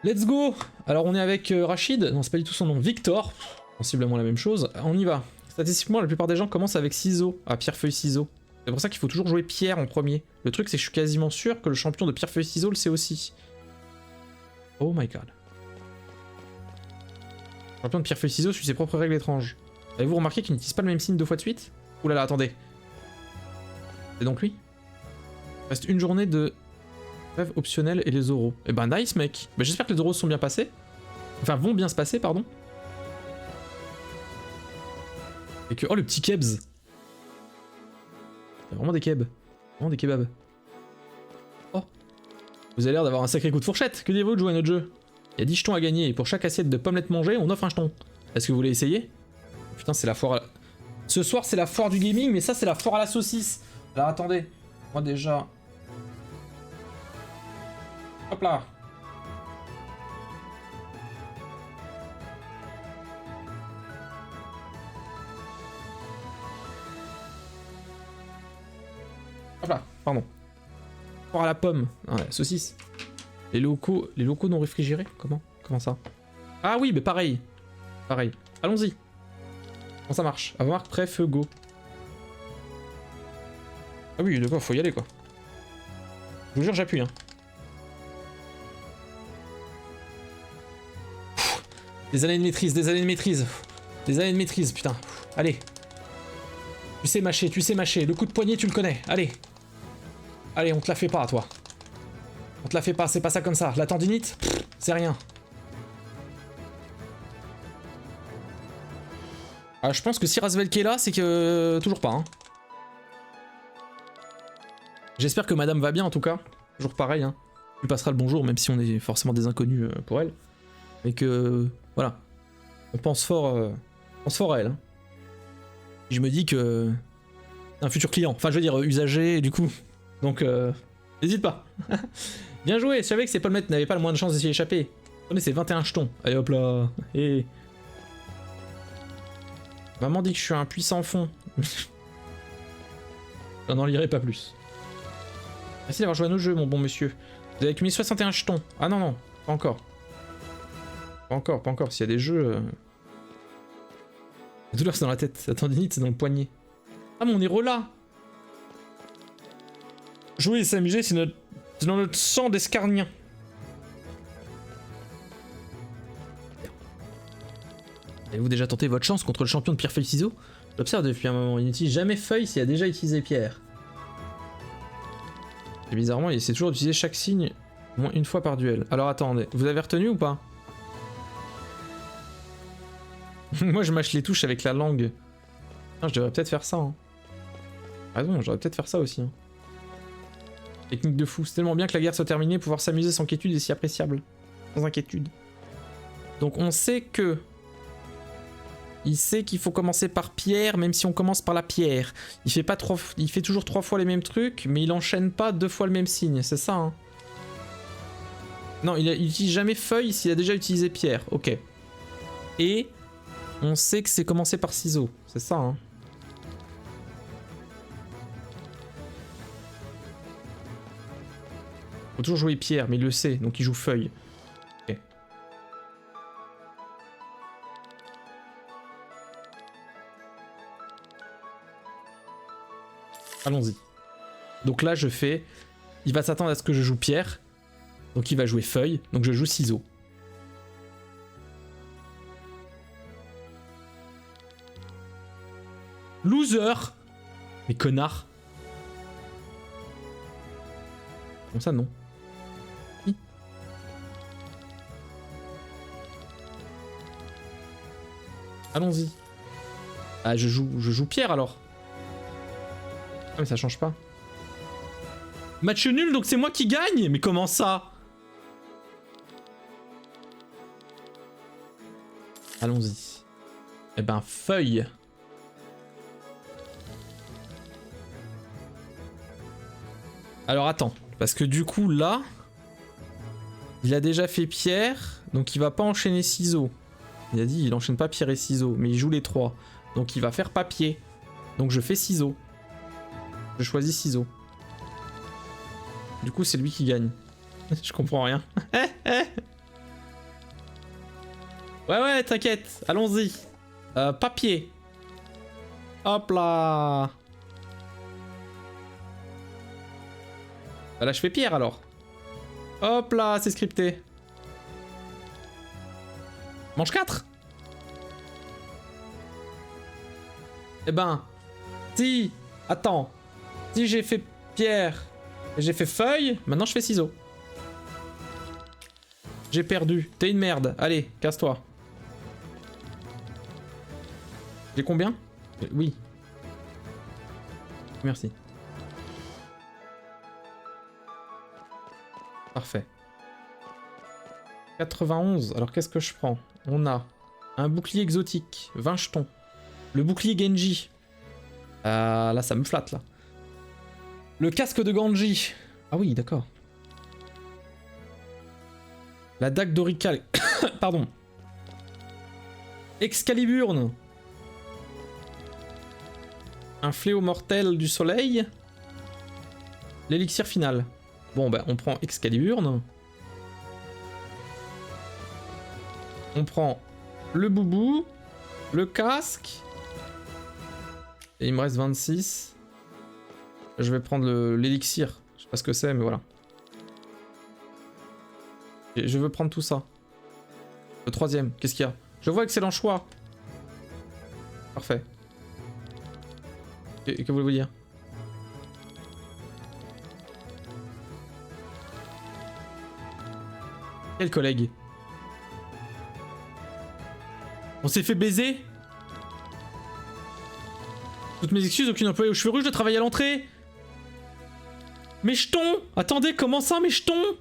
Let's go. Alors on est avec Rachid, non c'est pas du tout son nom, Victor, sensiblement la même chose. On y va. Statistiquement la plupart des gens commencent avec ciseaux, à pierre-feuille-ciseaux. C'est pour ça qu'il faut toujours jouer pierre en premier. Le truc c'est que je suis quasiment sûr que le champion de pierre-feuille-ciseaux le sait aussi. Oh my god. Le champion de pierre-feuille-ciseaux suit ses propres règles étranges. Avez-vous remarqué qu'il n'utilise pas le même signe 2 fois de suite? Ouh là là, attendez. C'est donc lui? Il reste une journée de rêve optionnel et les oraux. Eh ben nice mec. Bah, j'espère que les oraux se sont bien passés. Enfin vont bien se passer, pardon. Et que... Oh le petit kebs. C'est vraiment des kebs. Vraiment des kebabs. Oh. Vous avez l'air d'avoir un sacré coup de fourchette. Que dites-vous de jouer à notre jeu? Il y a 10 jetons à gagner et pour chaque assiette de pomelettes mangées, on offre un jeton. Est-ce que vous voulez essayer? Putain c'est la foire à la... Ce soir c'est la foire du gaming, mais ça c'est la foire à la saucisse. Alors attendez. Moi déjà... Hop là. Hop là, pardon. Foire à la pomme. Ah, la saucisse. Les locaux non réfrigérés? Comment ça? Ah oui, mais pareil. Pareil. Allons-y. Comment ça marche? Avant marque, prêt, feu, go. Ah oui, de quoi, faut y aller quoi. Je vous jure, j'appuie hein. Des années de maîtrise, des années de maîtrise. Des années de maîtrise, putain. Allez. Tu sais mâcher, le coup de poignet tu le connais, allez. Allez, on te la fait pas toi. On te la fait pas, c'est pas ça comme ça. La tendinite, c'est rien. Ah, je pense que si Razvelk est là, c'est que... toujours pas hein. J'espère que madame va bien en tout cas. Toujours pareil hein. Tu passeras le bonjour même si on est forcément des inconnus pour elle. Mais que... voilà. On pense fort à elle hein. Je me dis que... un futur client. Enfin je veux dire usager du coup. Donc n'hésite pas. Bien joué, je savais que ces pommettes n'avaient pas le moins de chance de s'y échapper. Attendez, c'est 21 jetons. Allez hop là. Et... maman dit que je suis un puissant fond. J'en en lirai pas plus. Merci d'avoir joué à nos jeux, mon bon monsieur. Vous avez accumulé 61 jetons. Ah non, non, pas encore. Pas encore, pas encore. S'il y a des jeux... La douleur c'est dans la tête. La tendinite c'est dans le poignet. Ah mon héros là. Jouer et s'amuser c'est dans notre sang d'escarnien. Avez-vous déjà tenté votre chance contre le champion de pierre-feuille-ciseaux? J'observe depuis un moment, il n'utilise jamais feuille s'il a déjà utilisé pierre. Et bizarrement, il essaie toujours d'utiliser chaque signe au moins une fois par duel. Alors attendez, vous avez retenu ou pas? Moi je mâche les touches avec la langue. Ah, je devrais peut-être faire ça. Hein. Ah non, j'aurais peut-être faire ça aussi. Hein. Technique de fou, c'est tellement bien que la guerre soit terminée, pouvoir s'amuser sans quiétude est si appréciable. Sans inquiétude. Donc on sait que... il sait qu'il faut commencer par pierre, même si on commence par la pierre. Il fait toujours 3 fois les mêmes trucs, mais il enchaîne pas 2 fois le même signe, c'est ça hein. Non, il utilise jamais feuille s'il a déjà utilisé pierre, ok. Et on sait que c'est commencer par ciseaux, c'est ça hein. Faut toujours jouer pierre, mais il le sait, donc il joue feuille. Ok. Allons-y. Donc là je fais... il va s'attendre à ce que je joue pierre. Donc il va jouer feuille. Donc je joue ciseaux. Loser. Mais connard. Comme ça non. Oui. Allons-y. Ah je joue pierre alors. Ah mais ça change pas. Match nul donc c'est moi qui gagne? Mais comment ça? Allons-y. Eh ben feuille. Alors attends, parce que du coup là, il a déjà fait pierre, donc il va pas enchaîner ciseaux. Il a dit il enchaîne pas pierre et ciseaux, mais il joue les 3. Donc il va faire papier. Donc je fais ciseaux. Je choisis ciseaux. Du coup c'est lui qui gagne. Je comprends rien. Ouais, t'inquiète. Allons-y. Papier. Hop là. Bah là, je fais pierre alors. Hop là, c'est scripté. Manche 4. Eh ben, si... Attends. Si j'ai fait pierre et j'ai fait feuille, maintenant je fais ciseaux. J'ai perdu. T'es une merde. Allez, casse-toi. J'ai combien? Oui. Merci. Parfait. 91. Alors qu'est-ce que je prends? On a un bouclier exotique. 20 jetons. Le bouclier Genji. Là, ça me flatte, là. Le casque de Genji. Ah oui, d'accord. La dague d'Orical. Pardon. Excaliburne. Un fléau mortel du soleil. L'élixir final. Bon, bah, on prend Excaliburne. On prend le boubou. Le casque. Et il me reste 26. Je vais prendre l'élixir. Je sais pas ce que c'est, mais voilà. Et je veux prendre tout ça. Le troisième, qu'est-ce qu'il y a? Je vois excellent choix. Parfait. Que voulez-vous dire? Quel collègue? On s'est fait baiser? Toutes mes excuses, aucune employée aux cheveux rouges, je travaille à l'entrée. Mes jetons! Attendez, comment ça, mes jetons?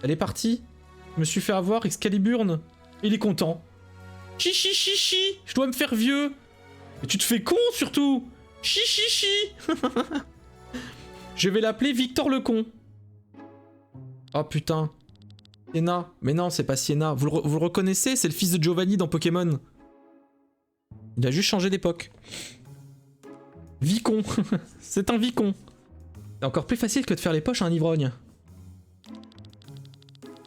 Elle est partie. Je me suis fait avoir, Excaliburne. Il est content. Chi chi chi chi. Je dois me faire vieux. Mais tu te fais con, surtout. Chi chi chi. Je vais l'appeler Victor le con. Oh putain. Sienna. Mais non, c'est pas Sienna. Vous le reconnaissez? C'est le fils de Giovanni dans Pokémon. Il a juste changé d'époque. Vicon. C'est un vicon. C'est encore plus facile que de faire les poches à un ivrogne.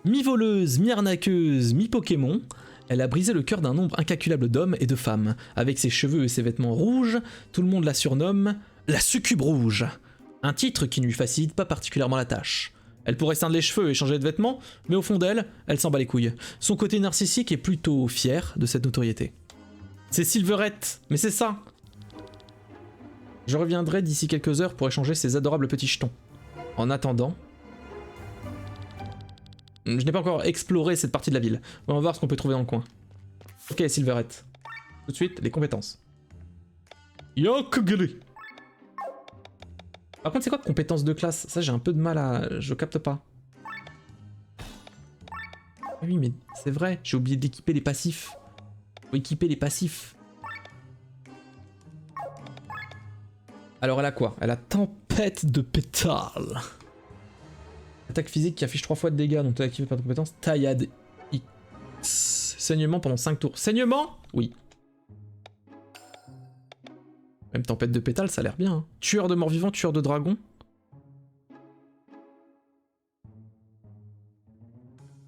Mi-voleuse, mi-arnaqueuse, mi-Pokémon, elle a brisé le cœur d'un nombre incalculable d'hommes et de femmes. Avec ses cheveux et ses vêtements rouges, tout le monde la surnomme la Succube Rouge. Un titre qui ne lui facilite pas particulièrement la tâche. Elle pourrait ceindre les cheveux et changer de vêtements, mais au fond d'elle, elle s'en bat les couilles. Son côté narcissique est plutôt fier de cette notoriété. C'est Silverette, mais c'est ça. Je reviendrai d'ici quelques heures pour échanger ces adorables petits jetons. En attendant... Je n'ai pas encore exploré cette partie de la ville. On va voir ce qu'on peut trouver dans le coin. Ok, Silverette. Tout de suite, les compétences. Yakugiri. Par contre, c'est quoi compétences de classe? Ça, j'ai un peu de mal à... Je capte pas. Oui, mais c'est vrai, j'ai oublié d'équiper les passifs. Faut équiper les passifs. Alors, elle a quoi? Elle a tempête de pétales. Attaque physique qui affiche 3 fois de dégâts, donc t'as activé par de compétence. Taillade X. Saignement pendant 5 tours. Saignement? Oui. Même tempête de pétales, ça a l'air bien. Hein. Tueur de morts-vivants, tueur de dragons. On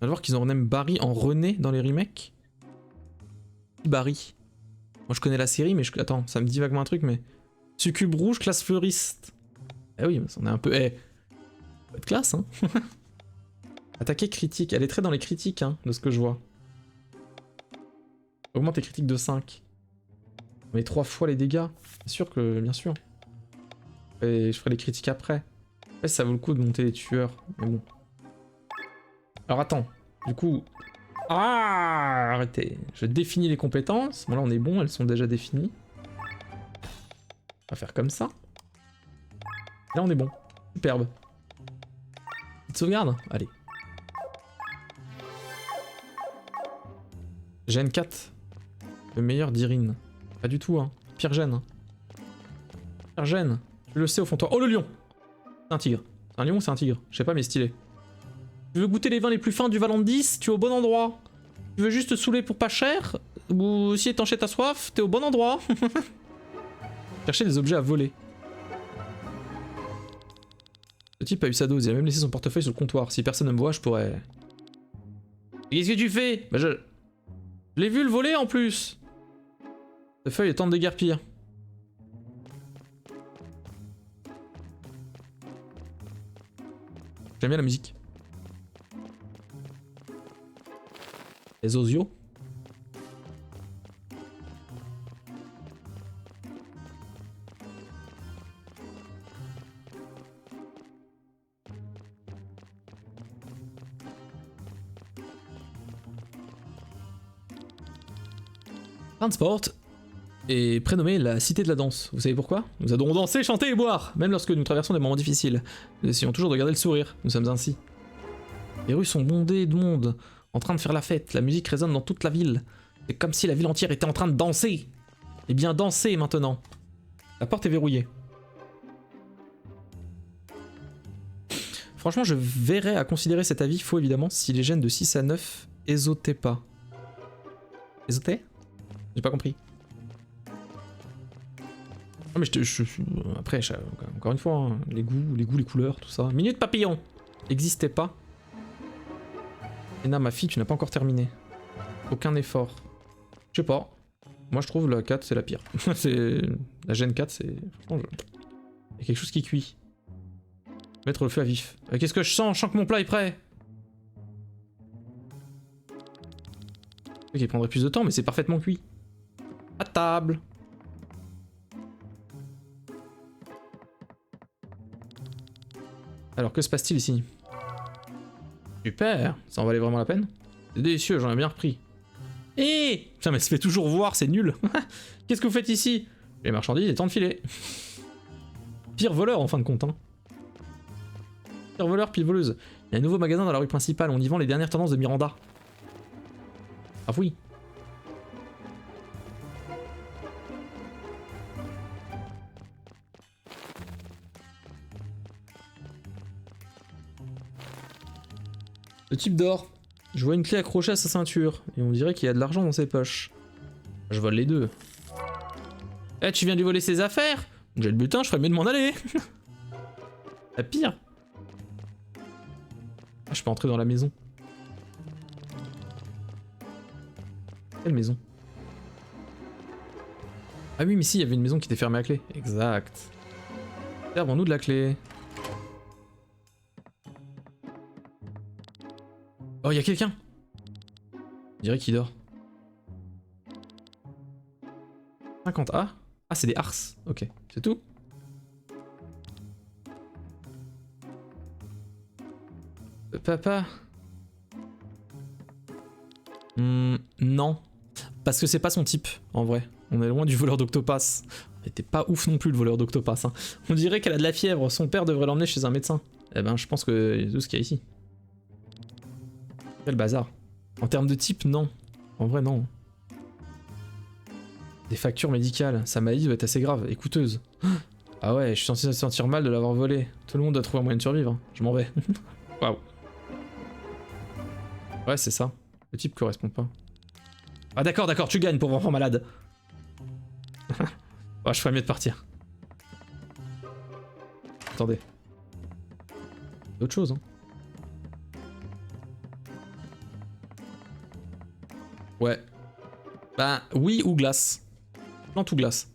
va voir qu'ils en renomment Barry en René dans les remakes. Barry. Moi je connais la série, mais attends, ça me dit vaguement un truc, mais... Succube rouge, classe fleuriste. Eh oui, on est un peu... Eh... Pas de classe, hein. Attaquer critique. Elle est très dans les critiques, hein, de ce que je vois. Augmente tes critiques de 5. Mais 3 fois les dégâts. Bien sûr que... Bien sûr. Et je ferai les critiques après. Après, ça vaut le coup de monter les tueurs. Mais bon. Alors attends. Du coup... Ah, arrêtez. Je définis les compétences. Bon là, on est bon. Elles sont déjà définies. On va faire comme ça. Là, on est bon. Superbe. Sauvegarde? Allez. Gène 4. Le meilleur d'Irine. Pas du tout, hein. Pire gène. Hein. Pire gène. Tu le sais au fond de toi. Oh, le lion! C'est un tigre. C'est un lion ou c'est un tigre? Je sais pas, mais stylé. Tu veux goûter les vins les plus fins du Valandis? Tu es au bon endroit. Tu veux juste te saouler pour pas cher? Ou si étancher ta soif? T'es au bon endroit. Chercher des objets à voler. Le type a eu sa dose, il a même laissé son portefeuille sur le comptoir. Si personne ne me voit, je pourrais... Qu'est-ce que tu fais? Bah Je l'ai vu le voler en plus. Cette feuille est temps de déguerpir. J'aime bien la musique. Les osios. Transport est prénommé la Cité de la Danse. Vous savez pourquoi? Nous adorons danser, chanter et boire, même lorsque nous traversons des moments difficiles. Nous essayons toujours de garder le sourire, nous sommes ainsi. Les rues sont bondées de monde, en train de faire la fête, la musique résonne dans toute la ville. C'est comme si la ville entière était en train de danser. Eh bien, dansez maintenant. La porte est verrouillée. Franchement, je verrais à considérer cet avis faux évidemment si les gènes de 6 à 9 ésotaient pas. Ésotaient? J'ai pas compris. Ah mais après, encore une fois, hein, les goûts, les couleurs, tout ça. Minute papillon n'existait pas. Ena, ma fille, tu n'as pas encore terminé. Aucun effort. Je sais pas. Moi je trouve la 4 c'est la pire. C'est la gène 4 c'est... Il y a quelque chose qui cuit. Mettre le feu à vif. Qu'est-ce que je sens? Je sens que mon plat est prêt. Ok, il prendrait plus de temps mais c'est parfaitement cuit. À table. Alors que se passe-t-il ici? Super, ça en valait vraiment la peine. C'est délicieux, j'en ai bien repris. Hé putain mais elle se fait toujours voir, c'est nul. Qu'est-ce que vous faites ici? Les marchandises, il est temps de filer. Pire voleur en fin de compte. Hein. Pire voleur, pire voleuse. Il y a un nouveau magasin dans la rue principale, on y vend les dernières tendances de Miranda. Ah oui. Le type dort. Je vois une clé accrochée à sa ceinture, et on dirait qu'il y a de l'argent dans ses poches. Je vole les deux. Eh, tu viens de lui voler ses affaires? J'ai le butin, je ferais mieux de m'en aller. La pire. Ah, je peux entrer dans la maison. Quelle maison? Ah oui, mais si, il y avait une maison qui était fermée à clé. Exact. Servons-nous de la clé. Oh, il y a quelqu'un. Je dirais qu'il dort. 50 A. Ah, c'est des ars. Ok, c'est tout. Papa. Non. Parce que c'est pas son type, en vrai. On est loin du voleur d'Octopass. Il était pas ouf non plus, le voleur d'Octopass. Hein. On dirait qu'elle a de la fièvre. Son père devrait l'emmener chez un médecin. Eh ben, je pense que c'est tout ce qu'il y a ici. Quel bazar. En termes de type, non. En vrai, non. Des factures médicales. Sa maladie doit être assez grave et coûteuse. Ah ouais, je suis censé se sentir mal de l'avoir volé. Tout le monde doit trouver un moyen de survivre. Je m'en vais. Waouh. Ouais, c'est ça. Le type correspond pas. Ah d'accord, d'accord, tu gagnes pour enfant malade. Oh, je ferais mieux de partir. Attendez. D'autres choses, hein. Ouais. Bah oui ou glace. Plante ou glace.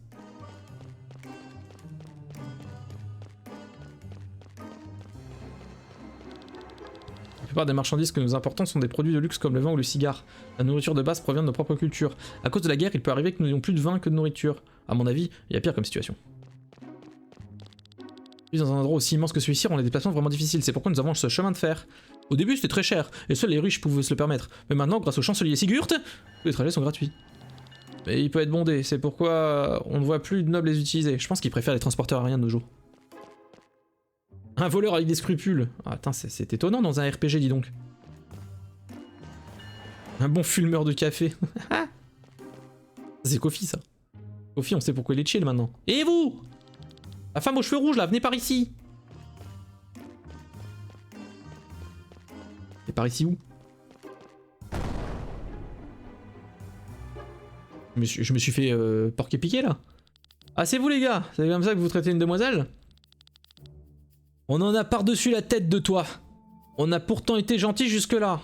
La plupart des marchandises que nous importons sont des produits de luxe comme le vin ou le cigare. La nourriture de base provient de nos propres cultures. À cause de la guerre, il peut arriver que nous n'ayons plus de vin que de nourriture. À mon avis, il y a pire comme situation. Puis dans un endroit aussi immense que celui-ci, on a des déplacements vraiment difficiles. C'est pourquoi nous avons ce chemin de fer. Au début, c'était très cher, et seuls les riches pouvaient se le permettre. Mais maintenant, grâce au chancelier Sigurd, tous les trajets sont gratuits. Mais il peut être bondé, c'est pourquoi on ne voit plus de nobles les utiliser. Je pense qu'ils préfèrent les transporteurs aériens de nos jours. Un voleur avec des scrupules. Ah, attends, c'est étonnant dans un RPG, dis donc. Un bon fumeur de café. C'est Kofi, ça. Kofi, on sait pourquoi il est chill maintenant. Et vous? La femme aux cheveux rouges, là, venez par ici. Et par ici où? Je me suis fait porquer piquer, là. Ah, c'est vous, les gars? C'est comme ça que vous traitez une demoiselle? On en a par-dessus la tête de toi. On a pourtant été gentils jusque-là.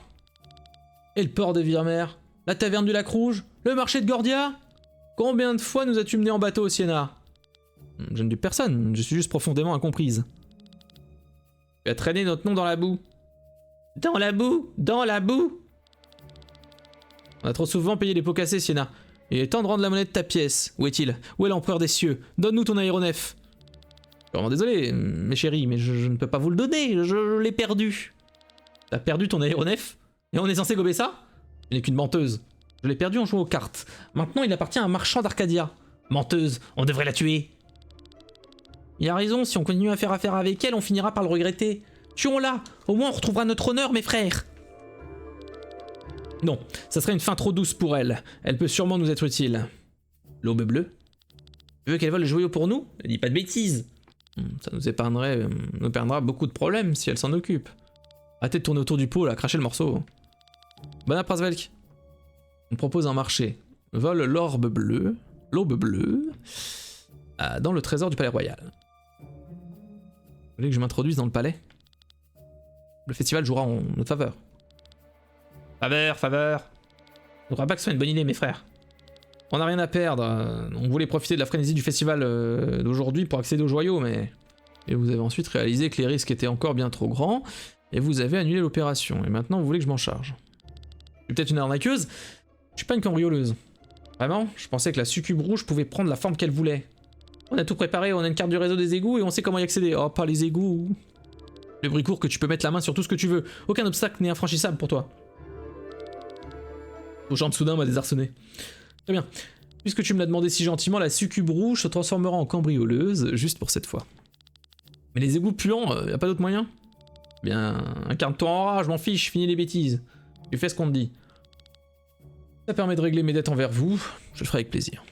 Et le port de Virmer? La taverne du Lac Rouge? Le marché de Gordia? Combien de fois nous as-tu mené en bateau, Sienna? Je ne dis personne, je suis juste profondément incomprise. Tu as traîné notre nom dans la boue. Dans la boue? Dans la boue? On a trop souvent payé les pots cassés, Sienna. Il est temps de rendre la monnaie de ta pièce. Où est-il? Où est l'empereur des cieux? Donne-nous ton aéronef. Je suis vraiment désolé, mes chéris, mais je ne peux pas vous le donner, je l'ai perdu. T'as perdu ton aéronef? Et on est censé gober ça? Tu n'es qu'une menteuse. Je l'ai perdu en jouant aux cartes. Maintenant, il appartient à un marchand d'Arcadia. Menteuse, on devrait la tuer. Il a raison, si on continue à faire affaire avec elle, on finira par le regretter. Tuons-la, au moins on retrouvera notre honneur, mes frères. Non, ça serait une fin trop douce pour elle. Elle peut sûrement nous être utile. L'aube bleue? Tu veux qu'elle vole le joyau pour nous? Ne dis pas de bêtises. Ça nous épargnera beaucoup de problèmes si elle s'en occupe. Arrêtez de tourner autour du pot là, crachez le morceau. Bon après Svelk. On propose un marché. Vole l'aube bleue, dans le trésor du palais royal. Vous voulez que je m'introduise dans le palais? Le festival jouera en notre faveur. Faveur. Je ne crois pas que ce soit une bonne idée, mes frères. On n'a rien à perdre. On voulait profiter de la frénésie du festival d'aujourd'hui pour accéder aux joyaux, mais... Et vous avez ensuite réalisé que les risques étaient encore bien trop grands, et vous avez annulé l'opération. Et maintenant, vous voulez que je m'en charge. Je suis peut-être une arnaqueuse, je suis pas une cambrioleuse. Vraiment, je pensais que la succube rouge pouvait prendre la forme qu'elle voulait. On a tout préparé, on a une carte du réseau des égouts et on sait comment y accéder. Oh, pas les égouts. Le bricourt que tu peux mettre la main sur tout ce que tu veux. Aucun obstacle n'est infranchissable pour toi. Ton genre de soudain m'a désarçonné. Très bien. Puisque tu me l'as demandé si gentiment, la succube rouge se transformera en cambrioleuse, juste pour cette fois. Mais les égouts puants, y a pas d'autre moyen? Bien, incarne-toi en rat, je m'en fiche, finis les bêtises. Tu fais ce qu'on te dit. Ça permet de régler mes dettes envers vous, je le ferai avec plaisir.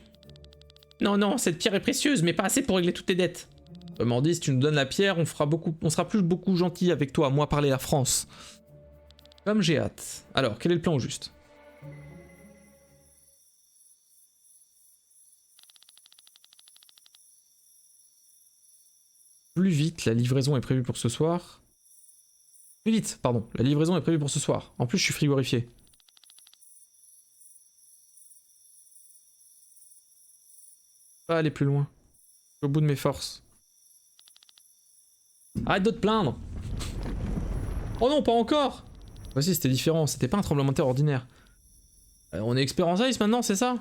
Non, cette pierre est précieuse, mais pas assez pour régler toutes tes dettes. Autrement dit, si tu nous donnes la pierre, on sera plus beaucoup gentil avec toi, moi parler la France. Comme j'ai hâte. Alors, quel est le plan au juste? Plus vite, la livraison est prévue pour ce soir. Plus vite, pardon, la livraison est prévue pour ce soir. En plus, je suis frigorifié. Pas aller plus loin. Je suis au bout de mes forces. Arrête de te plaindre! Oh non, pas encore! Voici, c'était différent, c'était pas un tremblement de terre ordinaire. On est expert en ice maintenant, c'est ça?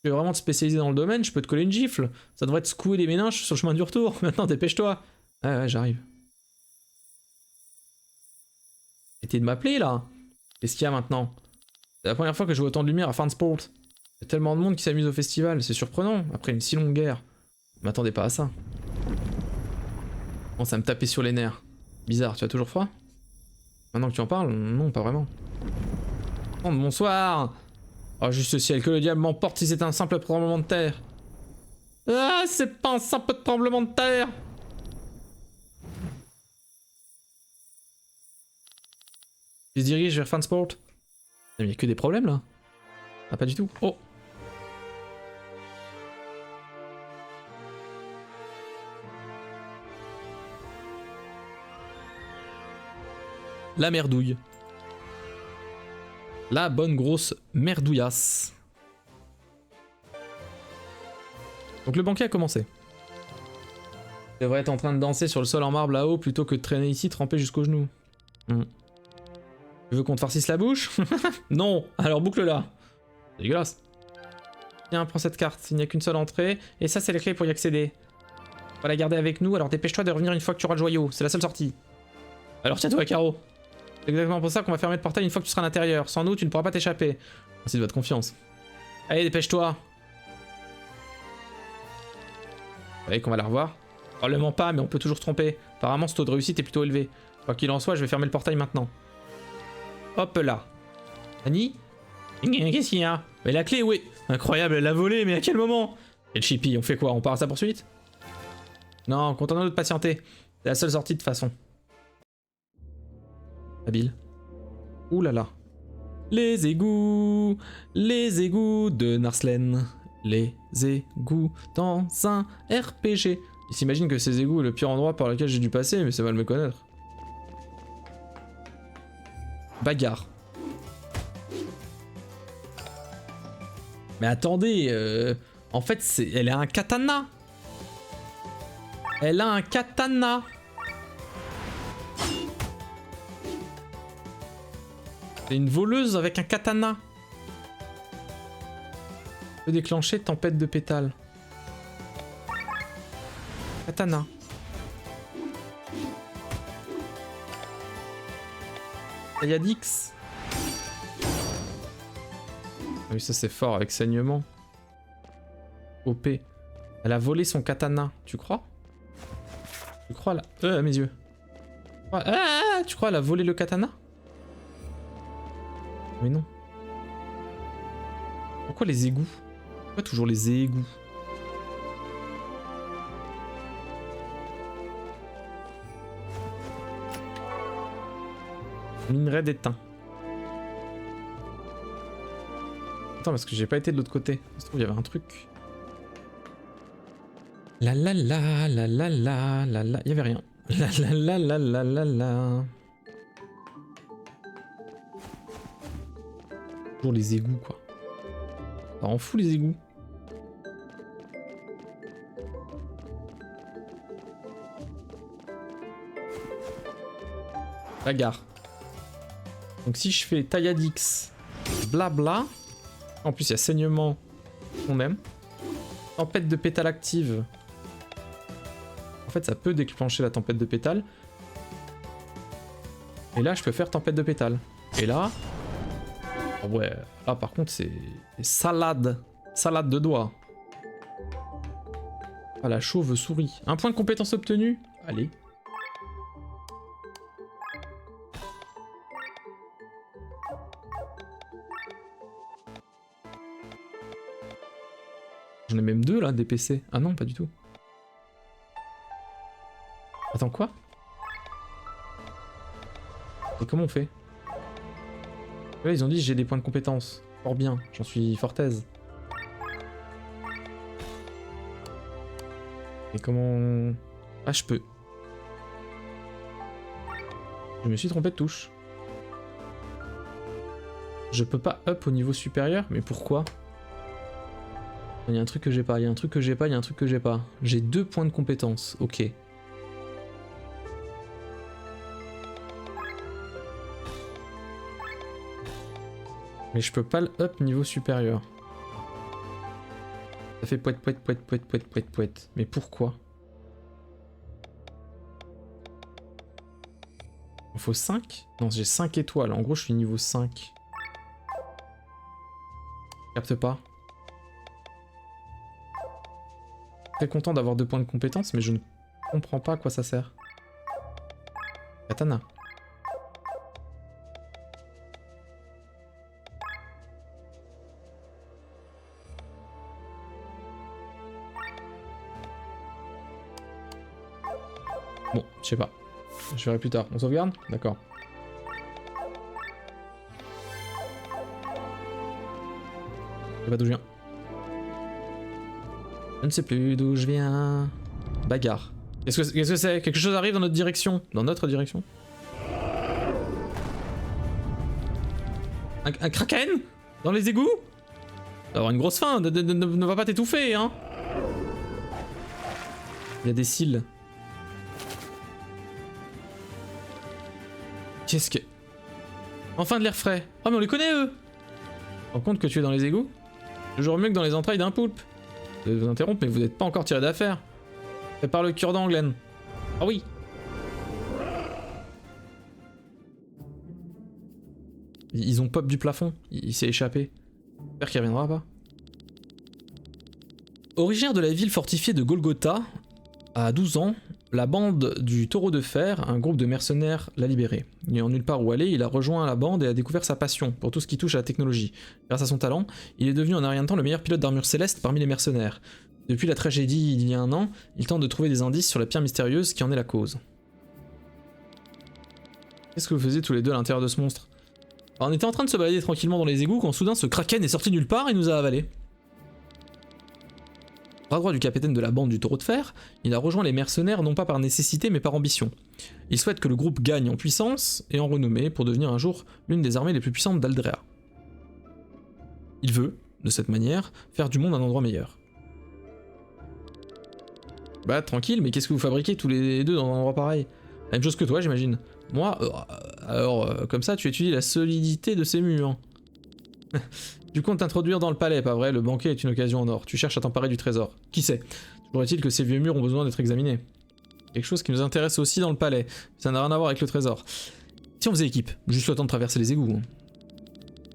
Tu veux vraiment te spécialiser dans le domaine, je peux te coller une gifle. Ça devrait te secouer les méninges sur le chemin du retour. Maintenant, dépêche-toi. Ouais, j'arrive. Arrêtez de m'appeler là. Qu'est-ce qu'il y a maintenant? C'est la première fois que je vois autant de lumière à Fansport. Il y a tellement de monde qui s'amuse au festival, c'est surprenant, après une si longue guerre. Je m'attendais pas à ça. Bon, ça me tapait sur les nerfs. Bizarre, tu as toujours froid? Maintenant que tu en parles, non, pas vraiment. Oh, bonsoir! Oh, juste le ciel, que le diable m'emporte si c'est un simple tremblement de terre. Ah, c'est pas un simple tremblement de terre! Il se dirige vers Fansport. Il n'y a que des problèmes là? Ah, pas du tout. Oh! La merdouille. La bonne grosse merdouillasse. Donc le banquet a commencé. Il devrait être en train de danser sur le sol en marbre là-haut plutôt que de traîner ici trempé jusqu'aux genoux. Tu veux qu'on te farcisse la bouche? Non, alors boucle-la. C'est dégueulasse. Tiens, prends cette carte, il n'y a qu'une seule entrée, et ça c'est les clés pour y accéder. On va la garder avec nous, alors dépêche-toi de revenir une fois que tu auras le joyau, c'est la seule sortie. Alors tiens-toi, Caro. C'est exactement pour ça qu'on va fermer le portail une fois que tu seras à l'intérieur. Sans nous, tu ne pourras pas t'échapper. Merci de votre confiance. Allez, dépêche-toi. Vous voyez qu'on va la revoir? Probablement pas, mais on peut toujours se tromper. Apparemment, ce taux de réussite est plutôt élevé. Quoi qu'il en soit, je vais fermer le portail maintenant. Hop là. Annie? Qu'est-ce qu'il y a? Mais la clé, oui. Incroyable, elle l'a volée, mais à quel moment? Et le chippy, on fait quoi? On part à sa poursuite? Non, contentons-nous de patienter. C'est la seule sortie de toute façon. Habile. Ouh là là. Les égouts de Narslen. Les égouts dans un RPG. Il s'imagine que ces égouts est le pire endroit par lequel j'ai dû passer, mais ça va le méconnaître. Mais attendez, en fait, elle a un katana. Elle a un katana. C'est une voleuse avec un katana. Peut déclencher tempête de pétales. Katana. Tailladix. Ah oui, ça c'est fort avec saignement. OP. Elle a volé son katana, tu crois? Tu crois là? À mes yeux. Ah, tu crois elle a volé le katana? Mais non. Pourquoi les égouts? Pourquoi toujours les égouts? Minerai d'étain. Attends, parce que j'ai pas été de l'autre côté. Ça se trouve, il y avait un truc. La la la la la la la la. Il y avait rien. La la la la la la la. Toujours les égouts, quoi. Ça rend fou les égouts. La gare. Donc si je fais Tailladix, blabla. En plus il y a saignement, on aime. Tempête de pétales active. En fait ça peut déclencher la tempête de pétales. Et là je peux faire tempête de pétales. Et là... Oh ouais, là par contre c'est salade. Salade de doigts. Ah la chauve-souris. Un point de compétence obtenu. Allez. J'en ai même deux là, des PC. Ah non, pas du tout. Attends, quoi? Et comment on fait? Là, ils ont dit j'ai des points de compétence. Fort bien, j'en suis fort aise. Et comment... Ah, je peux. Je me suis trompé de touche. Je peux pas up au niveau supérieur? Mais pourquoi? Il y a un truc que j'ai pas, il y a un truc que j'ai pas, il y a un truc que j'ai pas. J'ai 2 points de compétence, ok. Mais je peux pas le up niveau supérieur. Ça fait poète poète poète poète poète poète poète. Mais pourquoi? Il faut 5? Non, j'ai 5 étoiles, en gros je suis niveau 5. Capte pas. Très content d'avoir 2 points de compétence, mais je ne comprends pas à quoi ça sert. Katana. Bon, je sais pas. Je verrai plus tard. On sauvegarde? D'accord. Je sais pas d'où je viens. Je ne sais plus d'où je viens. Bagarre. Qu'est-ce que c'est? Quelque chose arrive dans notre direction. Dans notre direction? Un kraken? Dans les égouts? Ça va avoir une grosse faim. Ne va pas t'étouffer, hein. Il y a des cils. Qu'est-ce que... Enfin de l'air frais. Oh mais on les connaît eux. Rends compte que tu es dans les égouts? Toujours mieux que dans les entrailles d'un poulpe. Je vais vous interrompre, mais vous n'êtes pas encore tiré d'affaire. Prépare le cure-dent, Glenn. Ah oui. Ils ont pop du plafond. Il s'est échappé. J'espère qu'il reviendra pas. Originaire de la ville fortifiée de Golgotha, à 12 ans, la bande du Taureau de Fer, un groupe de mercenaires, l'a libéré. N'ayant nulle part où aller, il a rejoint la bande et a découvert sa passion pour tout ce qui touche à la technologie. Grâce à son talent, il est devenu en un rien de temps le meilleur pilote d'armure céleste parmi les mercenaires. Depuis la tragédie il y a un an, il tente de trouver des indices sur la pierre mystérieuse qui en est la cause. Qu'est-ce que vous faisiez tous les deux à l'intérieur de ce monstre? Alors, on était en train de se balader tranquillement dans les égouts quand soudain ce kraken est sorti nulle part et nous a avalé. Bras droit du capitaine de la bande du Taureau de Fer, il a rejoint les mercenaires non pas par nécessité mais par ambition. Il souhaite que le groupe gagne en puissance et en renommée pour devenir un jour l'une des armées les plus puissantes d'Aldrea. Il veut, de cette manière, faire du monde un endroit meilleur. Bah tranquille, mais qu'est-ce que vous fabriquez tous les deux dans un endroit pareil? La même chose que toi, j'imagine. Moi, comme ça, tu étudies la solidité de ces murs. Du compte t'introduire dans le palais, pas vrai? Le banquet est une occasion en or. Tu cherches à t'emparer du trésor. Qui sait? Toujours est-il que ces vieux murs ont besoin d'être examinés. Quelque chose qui nous intéresse aussi dans le palais. Ça n'a rien à voir avec le trésor. Si on faisait équipe, juste le temps de traverser les égouts.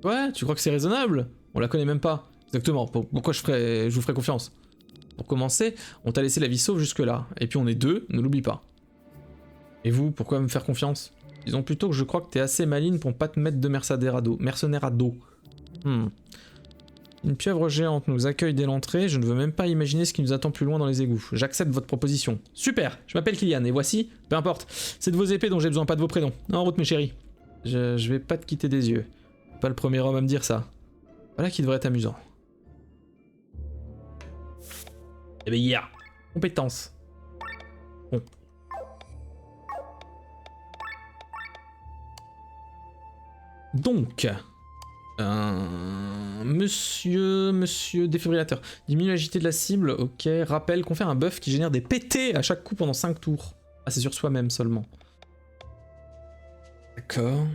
Ouais, tu crois que c'est raisonnable? On la connaît même pas. Exactement, pourquoi je vous ferais confiance? Pour commencer, on t'a laissé la vie sauve jusque-là. Et puis on est deux, ne l'oublie pas. Et vous, pourquoi me faire confiance? Disons plutôt que je crois que t'es assez maligne pour pas te mettre de mercenaires à dos. Une pieuvre géante nous accueille dès l'entrée, je ne veux même pas imaginer ce qui nous attend plus loin dans les égouts. J'accepte votre proposition. Super, je m'appelle Kylian et voici, peu importe, c'est de vos épées dont j'ai besoin, pas de vos prénoms. En route mes chéris. Je vais pas te quitter des yeux. Pas le premier homme à me dire ça. Voilà qui devrait être amusant. Eh ben yeah. Compétence. Bon. Donc... Monsieur défibrillateur. Diminue l'agilité de la cible, ok. Rappelle qu'on fait un buff qui génère des PT à chaque coup pendant 5 tours. Ah, c'est sur soi-même seulement. D'accord.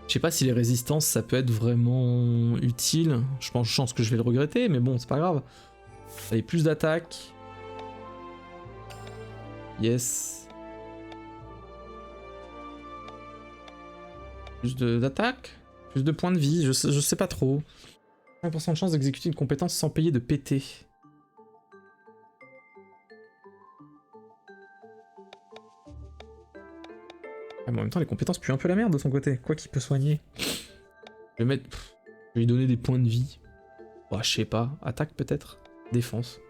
Je sais pas si les résistances ça peut être vraiment utile. Je pense que je vais le regretter, mais bon, c'est pas grave. Allez, plus d'attaque. Yes. Plus d'attaque? Plus de points de vie, je sais pas trop. 5% de chance d'exécuter une compétence sans payer de PT. Ah, mais en même temps, les compétences puent un peu la merde de son côté. Quoi qu'il peut soigner. Je vais je vais lui donner des points de vie. Oh, je sais pas. Attaque peut-être? Défense.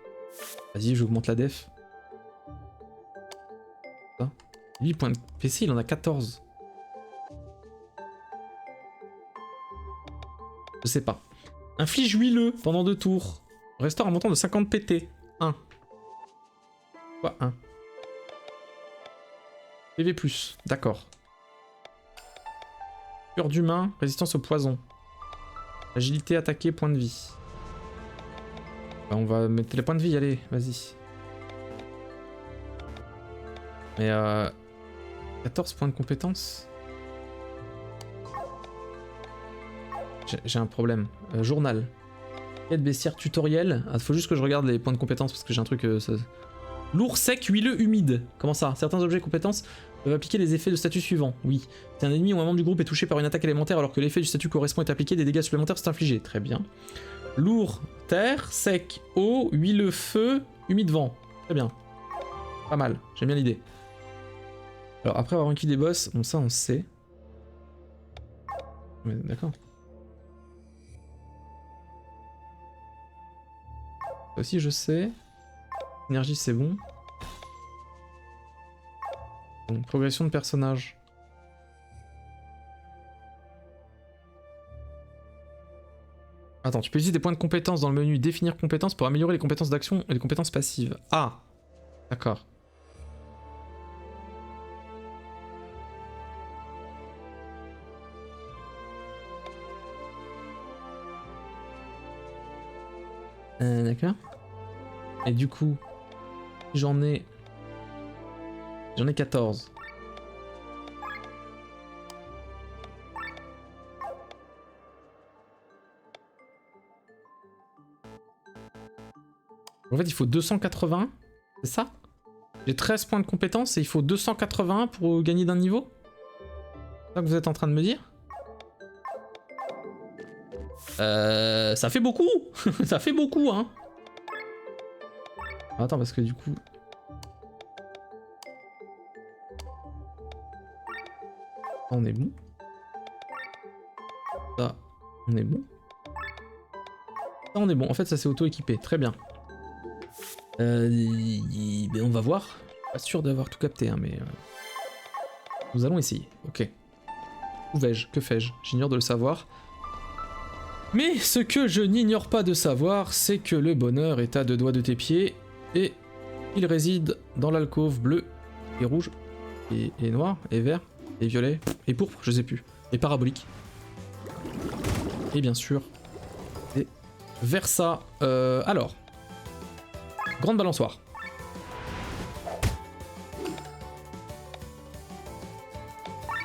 Vas-y, j'augmente la def. Lui, point de PC, il en a 14. Je sais pas. Inflige huileux pendant 2 tours. Restaure un montant de 50 PT. 1. Quoi 1 PV+, d'accord. Cœur d'humain, résistance au poison. Agilité, attaquer, point de vie. Bah, on va mettre les points de vie, allez, vas-y. Mais 14 points de compétence. J'ai un problème. Journal. Quête bestiaire tutoriel. Ah, faut juste que je regarde les points de compétence parce que j'ai un truc... Lourd, sec, huileux, humide. Comment ça? Certains objets compétences peuvent appliquer les effets de statut suivants. Oui. Si un ennemi ou un membre du groupe est touché par une attaque élémentaire alors que l'effet du statut correspond est appliqué, des dégâts supplémentaires sont infligés. Très bien. Lourd, terre, sec, eau, huileux, feu, humide, vent. Très bien. Pas mal. J'aime bien l'idée. Alors après avoir vaincu des boss, bon ça on sait. D'accord. Ça aussi je sais. Énergie c'est bon. Bon, progression de personnage. Attends, tu peux utiliser des points de compétences dans le menu définir compétences pour améliorer les compétences d'action et les compétences passives. Ah, d'accord. D'accord. Et du coup, j'en ai 14. En fait, il faut 280, c'est ça? J'ai 13 points de compétence et il faut 281 pour gagner d'un niveau? C'est ça que vous êtes en train de me dire? Ça fait beaucoup. Ça fait beaucoup, hein. Attends, parce que du coup... on est bon. Ça, on est bon. Ça, on est bon. En fait, ça c'est auto-équipé. Très bien. Ben, on va voir. Pas sûr d'avoir tout capté, hein, mais... nous allons essayer. Ok. Où vais-je? Que fais-je? J'ignore de le savoir. Mais ce que je n'ignore pas de savoir, c'est que le bonheur est à 2 doigts de tes pieds, et il réside dans l'alcôve bleue et rouge et noir, et vert, et violet, et pourpre, je sais plus. Et parabolique. Et bien sûr, et Versa. Alors, grande balançoire.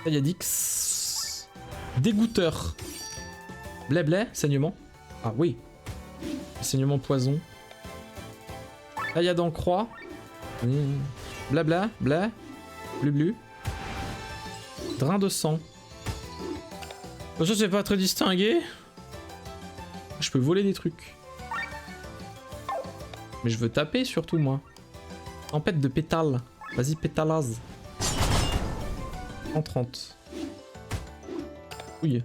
Tailladix. Dégoûteur. Blé, saignement. Ah oui. Saignement poison. Taillade en croix. Blabla, bla. Blu. Drain de sang. Ça c'est pas très distingué. Je peux voler des trucs. Mais je veux taper surtout moi. Tempête de pétales. Vas-y pétalase. 130. Oui.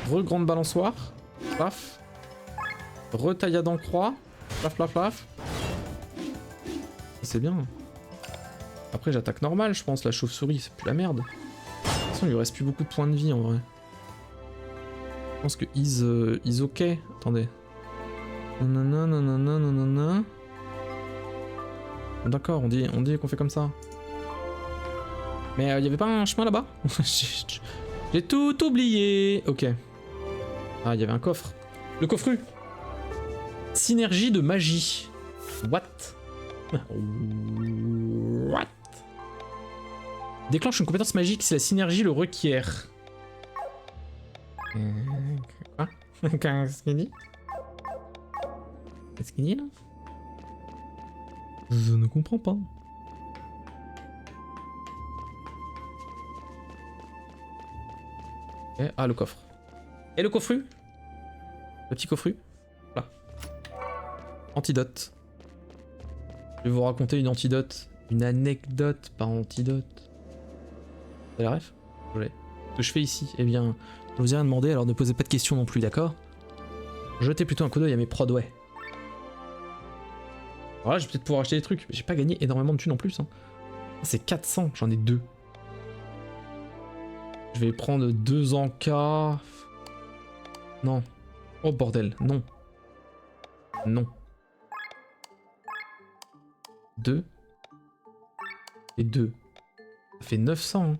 Grande balançoire. Plaf. Taillade en croix. Plaf. C'est bien. Après j'attaque normal je pense, la chauve-souris c'est plus la merde. De toute façon il lui reste plus beaucoup de points de vie en vrai. Je pense que is ok. Attendez. Nanana. D'accord, on dit qu'on fait comme ça. Mais il y avait pas un chemin là-bas? J'ai tout oublié. Ok. Ah, il y avait un coffre. Le coffru. Synergie de magie. What? What? Déclenche une compétence magique si la synergie le requiert. Quoi? Qu'est-ce qu'il dit? Qu'est-ce qu'il dit là? Je ne comprends pas. Okay. Ah, le coffre. Et le coffru? Le petit coffru? Là. Antidote. Je vais vous raconter une antidote. Une anecdote, pas antidote. Vous avez la ref? Désolé. Ce que je fais ici, eh bien, je vous ai rien demandé, alors ne posez pas de questions non plus, d'accord? Jetez plutôt un coup d'œil à mes prods, ouais. Voilà, je vais peut-être pouvoir acheter des trucs. J'ai pas gagné énormément de thunes en plus. Hein. C'est 400, j'en ai 2. Je vais prendre 2 en K. Non. Oh bordel, non. Non. 2. Et 2. Ça fait 900. Hein.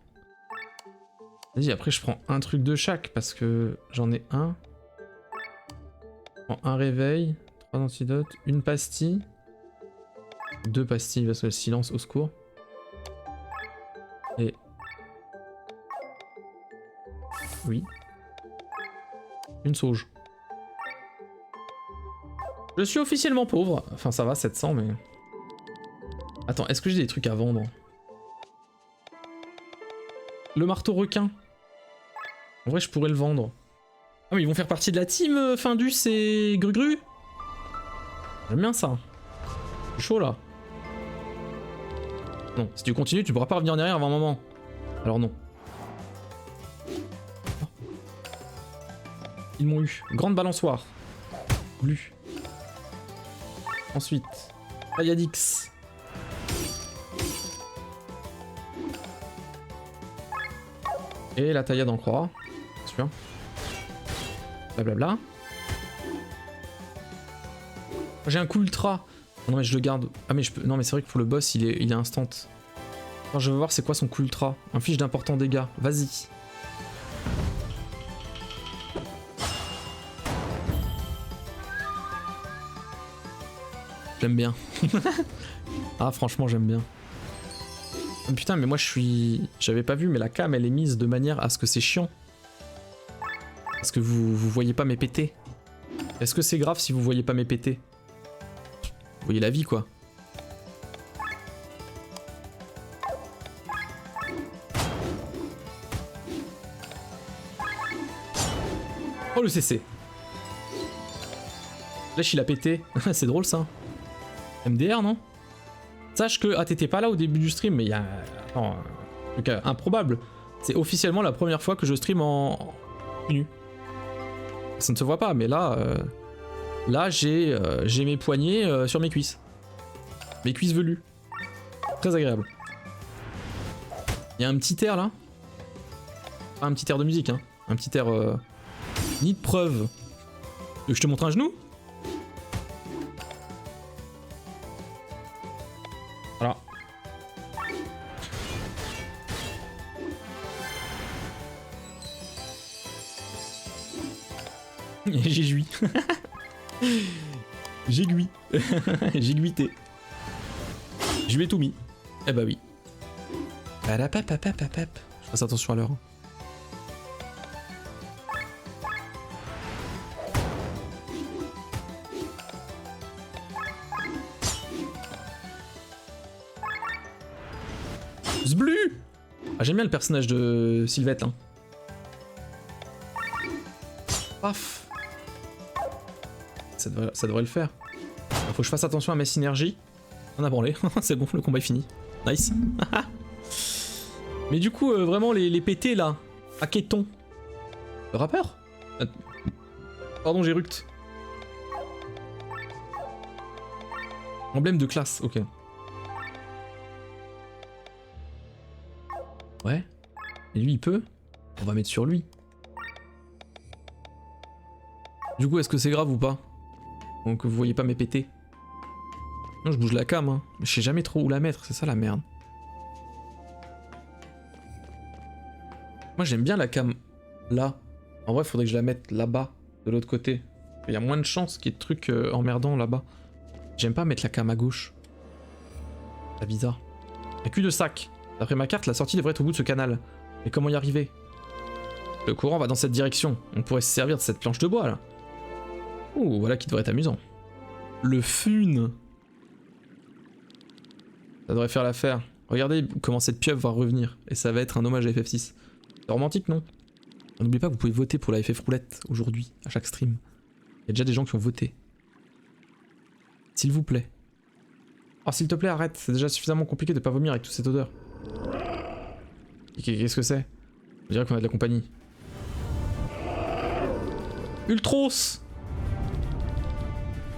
Vas-y, après je prends un truc de chaque parce que j'en ai un. Je prends un réveil, 3 antidotes, une pastille. 2 pastilles parce que le silence au secours. Et... oui. Une sauge. Je suis officiellement pauvre. Enfin ça va, 700 mais... Attends, est-ce que j'ai des trucs à vendre? Le marteau requin. En vrai je pourrais le vendre. Ah mais ils vont faire partie de la team Findus et Grugru. J'aime bien ça. Je suis chaud là. Non, si tu continues, tu pourras pas revenir derrière avant un moment. Alors non. Oh. Ils m'ont eu. Grande balançoire. Lu. Ensuite, Tailladix. Et la taillade en croix. Bien sûr. Blablabla. J'ai un coup ultra. Non mais je le garde. Ah mais je peux. Non mais c'est vrai que pour le boss il est instant. Alors je veux voir c'est quoi son coup ultra. Inflige d'importants dégâts. Vas-y. J'aime bien. Ah franchement j'aime bien. Oh, putain mais moi je suis... J'avais pas vu mais la cam elle est mise de manière à ce que c'est chiant. Parce que vous voyez pas mes pétés. Est-ce que c'est grave si vous voyez pas mes pétés? Vous voyez la vie quoi. Oh le CC. Lèche il a pété. C'est drôle ça. MDR non? Sache que... Ah t'étais pas là au début du stream mais il y a... Attends, un truc improbable. C'est officiellement la première fois que je stream en... nu. Ça ne se voit pas mais là... Là j'ai mes poignets sur mes cuisses. Mes cuisses velues. Très agréable. Il y a un petit air là. Pas un petit air de musique hein. Un petit air... Ni de preuve. Je te montre un genou? Voilà. J'ai joui. J'ai gui. J'ai guité. Je lui ai tout mis. Eh bah oui. Je fasse attention à l'heure. Zblu! Ah, j'aime bien le personnage de Sylvette. Hein. Paf! Ça devrait le faire. Faut que je fasse attention à mes synergies. On a branlé. C'est bon, le combat est fini. Nice. Mais du coup, vraiment, les pétés là. Haketon. Le rappeur? Pardon, j'ai ruct. Emblème de classe, ok. Ouais. Et lui, il peut. On va mettre sur lui. Du coup, est-ce que c'est grave ou pas? Donc vous voyez pas mes pétés. Non, je bouge la cam, hein. Mais je sais jamais trop où la mettre, c'est ça la merde. Moi j'aime bien la cam là. En vrai, faudrait que je la mette là-bas, de l'autre côté. Il y a moins de chances qu'il y ait de trucs emmerdants là-bas. J'aime pas mettre la cam à gauche. C'est bizarre. Y'a plus de sac. D'après ma carte, la sortie devrait être au bout de ce canal. Mais comment y arriver? Le courant va dans cette direction. On pourrait se servir de cette planche de bois là. Ouh, voilà qui devrait être amusant. Le fun. Ça devrait faire l'affaire. Regardez comment cette pieuvre va revenir. Et ça va être un hommage à FF6. C'est romantique, non? N'oubliez pas que vous pouvez voter pour la FF roulette aujourd'hui, à chaque stream. Il y a déjà des gens qui ont voté. S'il vous plaît. Oh, s'il te plaît, arrête. C'est déjà suffisamment compliqué de pas vomir avec toute cette odeur. Qu'est-ce que c'est? On dirait qu'on a de la compagnie. Ultros!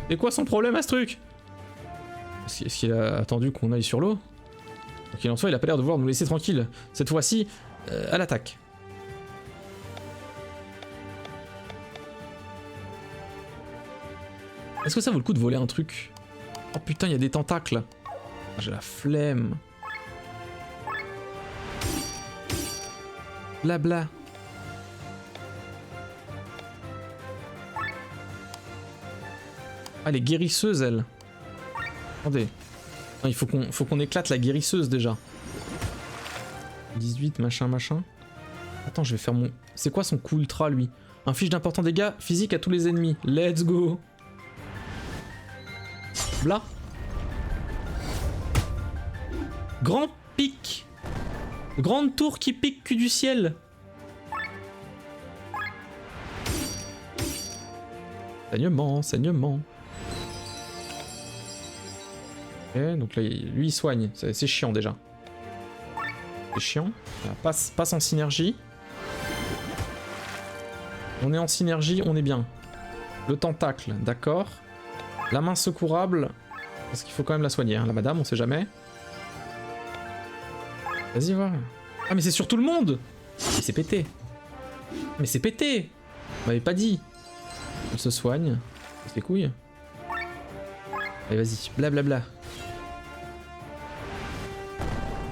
Et quoi son problème à ce truc? Est-ce qu'il a attendu qu'on aille sur l'eau? Quoi qu'il en soit, il a pas l'air de vouloir nous laisser tranquille. Cette fois-ci, à l'attaque. Est-ce que ça vaut le coup de voler un truc? Oh putain, il y a des tentacles. J'ai la flemme. Blabla. Ah, les guérisseuses, elles. Attendez. Non, il faut qu'on éclate la guérisseuse déjà. 18, machin, machin. Attends, je vais faire mon... C'est quoi son coup ultra, lui? Inflige d'importants dégâts physiques à tous les ennemis. Let's go. Bla. Grand pic. Grande tour qui pique cul du ciel. Saignement, saignement. Ok, donc là, lui il soigne. C'est chiant déjà. C'est chiant. Passe en synergie. On est en synergie, on est bien. Le tentacle, d'accord. La main secourable. Parce qu'il faut quand même la soigner, hein, la madame, on sait jamais. Vas-y, voir. Ah, mais c'est sur tout le monde! Mais c'est pété. Mais c'est pété! On m'avait pas dit. Elle se soigne. C'est les couilles. Allez, vas-y, blablabla.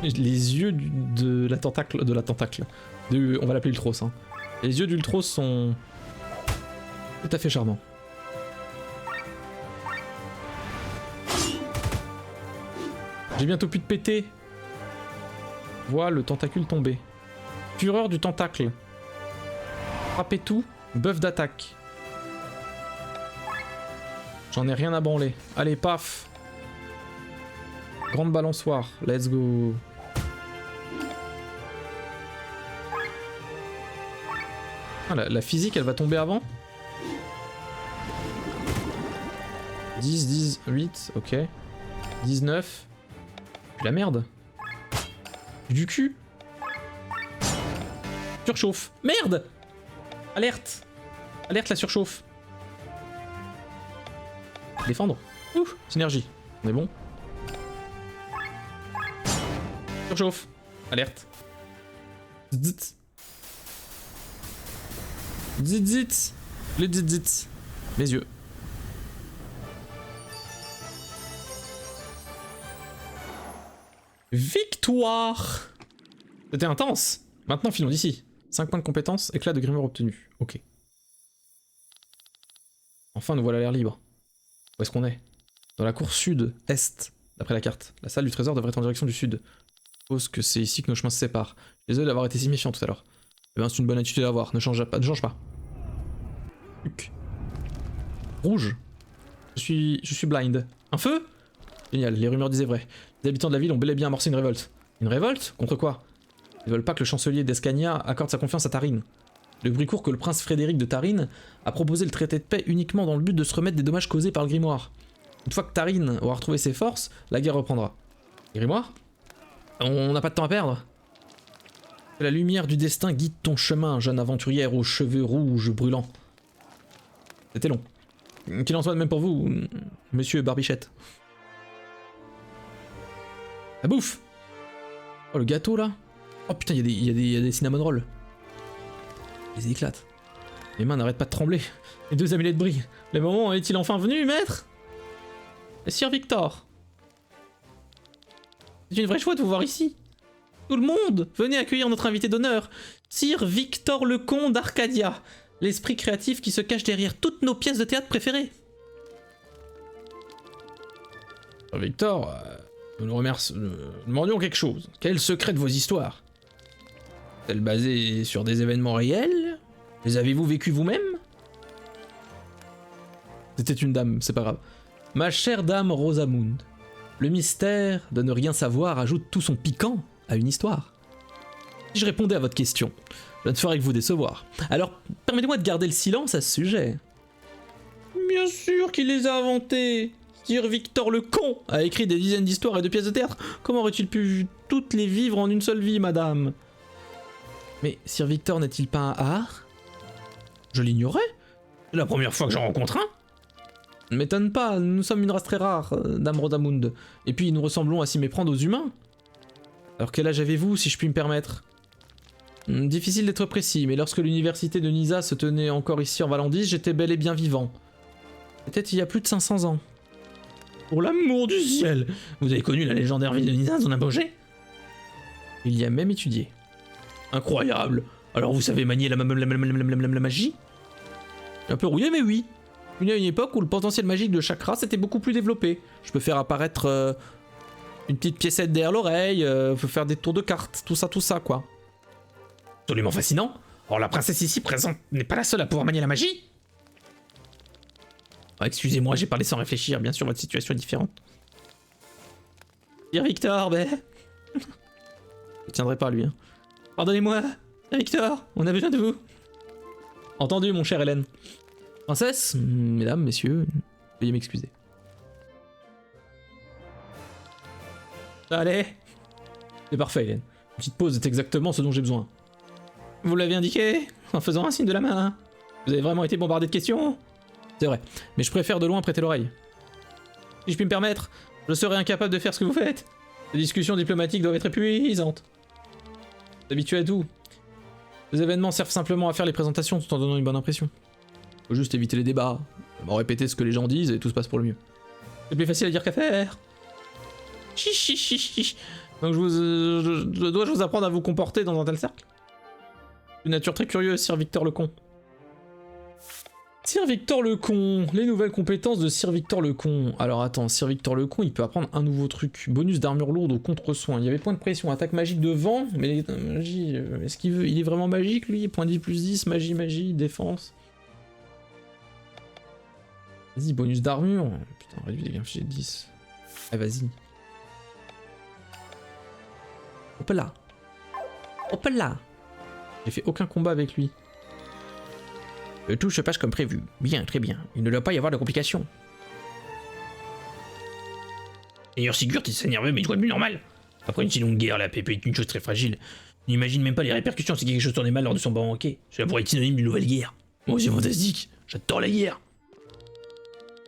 Les yeux de la tentacle. On va l'appeler Ultros. Hein. Les yeux d'Ultros sont tout à fait charmants. J'ai bientôt plus de pété. Vois le tentacule tomber. Fureur du tentacle. Frappez tout, buff d'attaque. J'en ai rien à branler. Allez, paf. Grande balançoire, let's go. Ah, la physique, elle va tomber avant. 10, 10, 8, ok. 19. La merde. Du cul. Surchauffe. Merde. Alerte. Alerte la surchauffe. Défendre. Ouh, synergie. On est bon. Surchauffe. Alerte. Zit. Zit zit. Le zit zit. Les yeux. Victoire! C'était intense. Maintenant, filons d'ici. 5 points de compétence, éclat de grimoire obtenu. Ok. Enfin, nous voilà à l'air libre. Où est-ce qu'on est? Dans la cour sud-est, d'après la carte. La salle du trésor devrait être en direction du sud. Je suppose que c'est ici que nos chemins se séparent. Désolé d'avoir été si méfiant tout à l'heure. Eh ben, c'est une bonne attitude à avoir. Ne change pas. Ne change pas. Rouge. Je suis blind. Un feu? Génial, les rumeurs disaient vrai. Les habitants de la ville ont bel et bien amorcé une révolte. Une révolte? Contre quoi? Ils veulent pas que le chancelier d'Escania accorde sa confiance à Tarine. Le bruit court que le prince Frédéric de Tarine a proposé le traité de paix uniquement dans le but de se remettre des dommages causés par le grimoire. Une fois que Tarine aura retrouvé ses forces, la guerre reprendra. Le grimoire? On n'a pas de temps à perdre. Que la lumière du destin guide ton chemin, jeune aventurière aux cheveux rouges brûlants. C'était long. Qu'il en soit de même pour vous, monsieur Barbichette. La bouffe! Oh, le gâteau là! Oh putain, il y a des cinnamon rolls. Ils éclatent. Les mains n'arrêtent pas de trembler. Les deux amulets brillent. Le moment est-il enfin venu, maître? Sir Victor! C'est une vraie joie de vous voir ici. Tout le monde, venez accueillir notre invité d'honneur, Sir Victor Lecomte d'Arcadia, l'esprit créatif qui se cache derrière toutes nos pièces de théâtre préférées. Sir Victor, nous nous demandions quelque chose. Quel est le secret de vos histoires? Est-elle basée sur des événements réels? Les avez-vous vécus vous-même? C'était une dame, c'est pas grave. Ma chère dame Rosamund, le mystère de ne rien savoir ajoute tout son piquant à une histoire. Si je répondais à votre question, je ne ferais que vous décevoir. Alors, permettez-moi de garder le silence à ce sujet. Bien sûr qu'il les a inventés. Sir Victor Lecomte a écrit des dizaines d'histoires et de pièces de théâtre. Comment aurait-il pu toutes les vivre en une seule vie, madame? Mais Sir Victor n'est-il pas un art? Je l'ignorais. C'est la première fois que j'en rencontre un. Ne m'étonne pas, nous sommes une race très rare, dame Rosamund. Et puis nous ressemblons à s'y méprendre aux humains. Alors quel âge avez-vous, si je puis me permettre? Difficile d'être précis, mais lorsque l'université de Nisa se tenait encore ici en Valandis, j'étais bel et bien vivant. Peut-être il y a plus de 500 ans. Pour l'amour du ciel! Vous avez connu la légendaire ville de Nisa, son apogée? Il y a même étudié. Incroyable! Alors vous savez manier la magie? Un peu rouillé, mais oui. Une époque où le potentiel magique de chaque race était beaucoup plus développé. Je peux faire apparaître une petite piécette derrière l'oreille, je peux faire des tours de cartes, tout ça quoi. Absolument fascinant. Or la princesse ici présente n'est pas la seule à pouvoir manier la magie. Oh, excusez-moi, j'ai parlé sans réfléchir, bien sûr votre situation est différente. Sir Victor, mais... Je tiendrai pas lui. Hein. Pardonnez-moi, Sir Victor, on a besoin de vous. Entendu mon cher Hélène. Princesse, mesdames, messieurs, veuillez m'excuser. Allez. C'est parfait Hélène. Une petite pause est exactement ce dont j'ai besoin. Vous l'avez indiqué, en faisant un signe de la main. Vous avez vraiment été bombardé de questions? C'est vrai, mais je préfère de loin prêter l'oreille. Si je puis me permettre, je serais incapable de faire ce que vous faites. Les discussions diplomatiques doivent être épuisantes. Vous êtes habitué à tout. Les événements servent simplement à faire les présentations tout en donnant une bonne impression. Faut juste éviter les débats, répéter ce que les gens disent et tout se passe pour le mieux. C'est plus facile à dire qu'à faire. Chichichichi. Donc dois-je vous apprendre à vous comporter dans un tel cercle? Une nature très curieuse, Sir Victor Lecomte. Sir Victor Lecomte, les nouvelles compétences de Sir Victor Lecomte. Alors attends, Sir Victor Lecomte, il peut apprendre un nouveau truc. Bonus d'armure lourde au contre-soin. Il y avait point de pression, attaque magique de vent, mais magie, est-ce qu'il veut? Il est vraiment magique lui? Point de vie plus 10, magie, défense. Vas-y, bonus d'armure. Putain, réduit les dégâts de 10. Ah, vas-y. Hop là. Hop là. J'ai fait aucun combat avec lui. Tout se passe comme prévu. Bien, très bien. Il ne doit pas y avoir de complications. D'ailleurs, Sigurd, il s'énerve, mais il doit être plus normal. Après une si longue guerre, la paix peut être une chose très fragile. Il n'imagine même pas les répercussions si quelque chose tournait mal lors de son banquet. Cela pourrait être synonyme d'une nouvelle guerre. Oh, c'est fantastique. J'adore la guerre.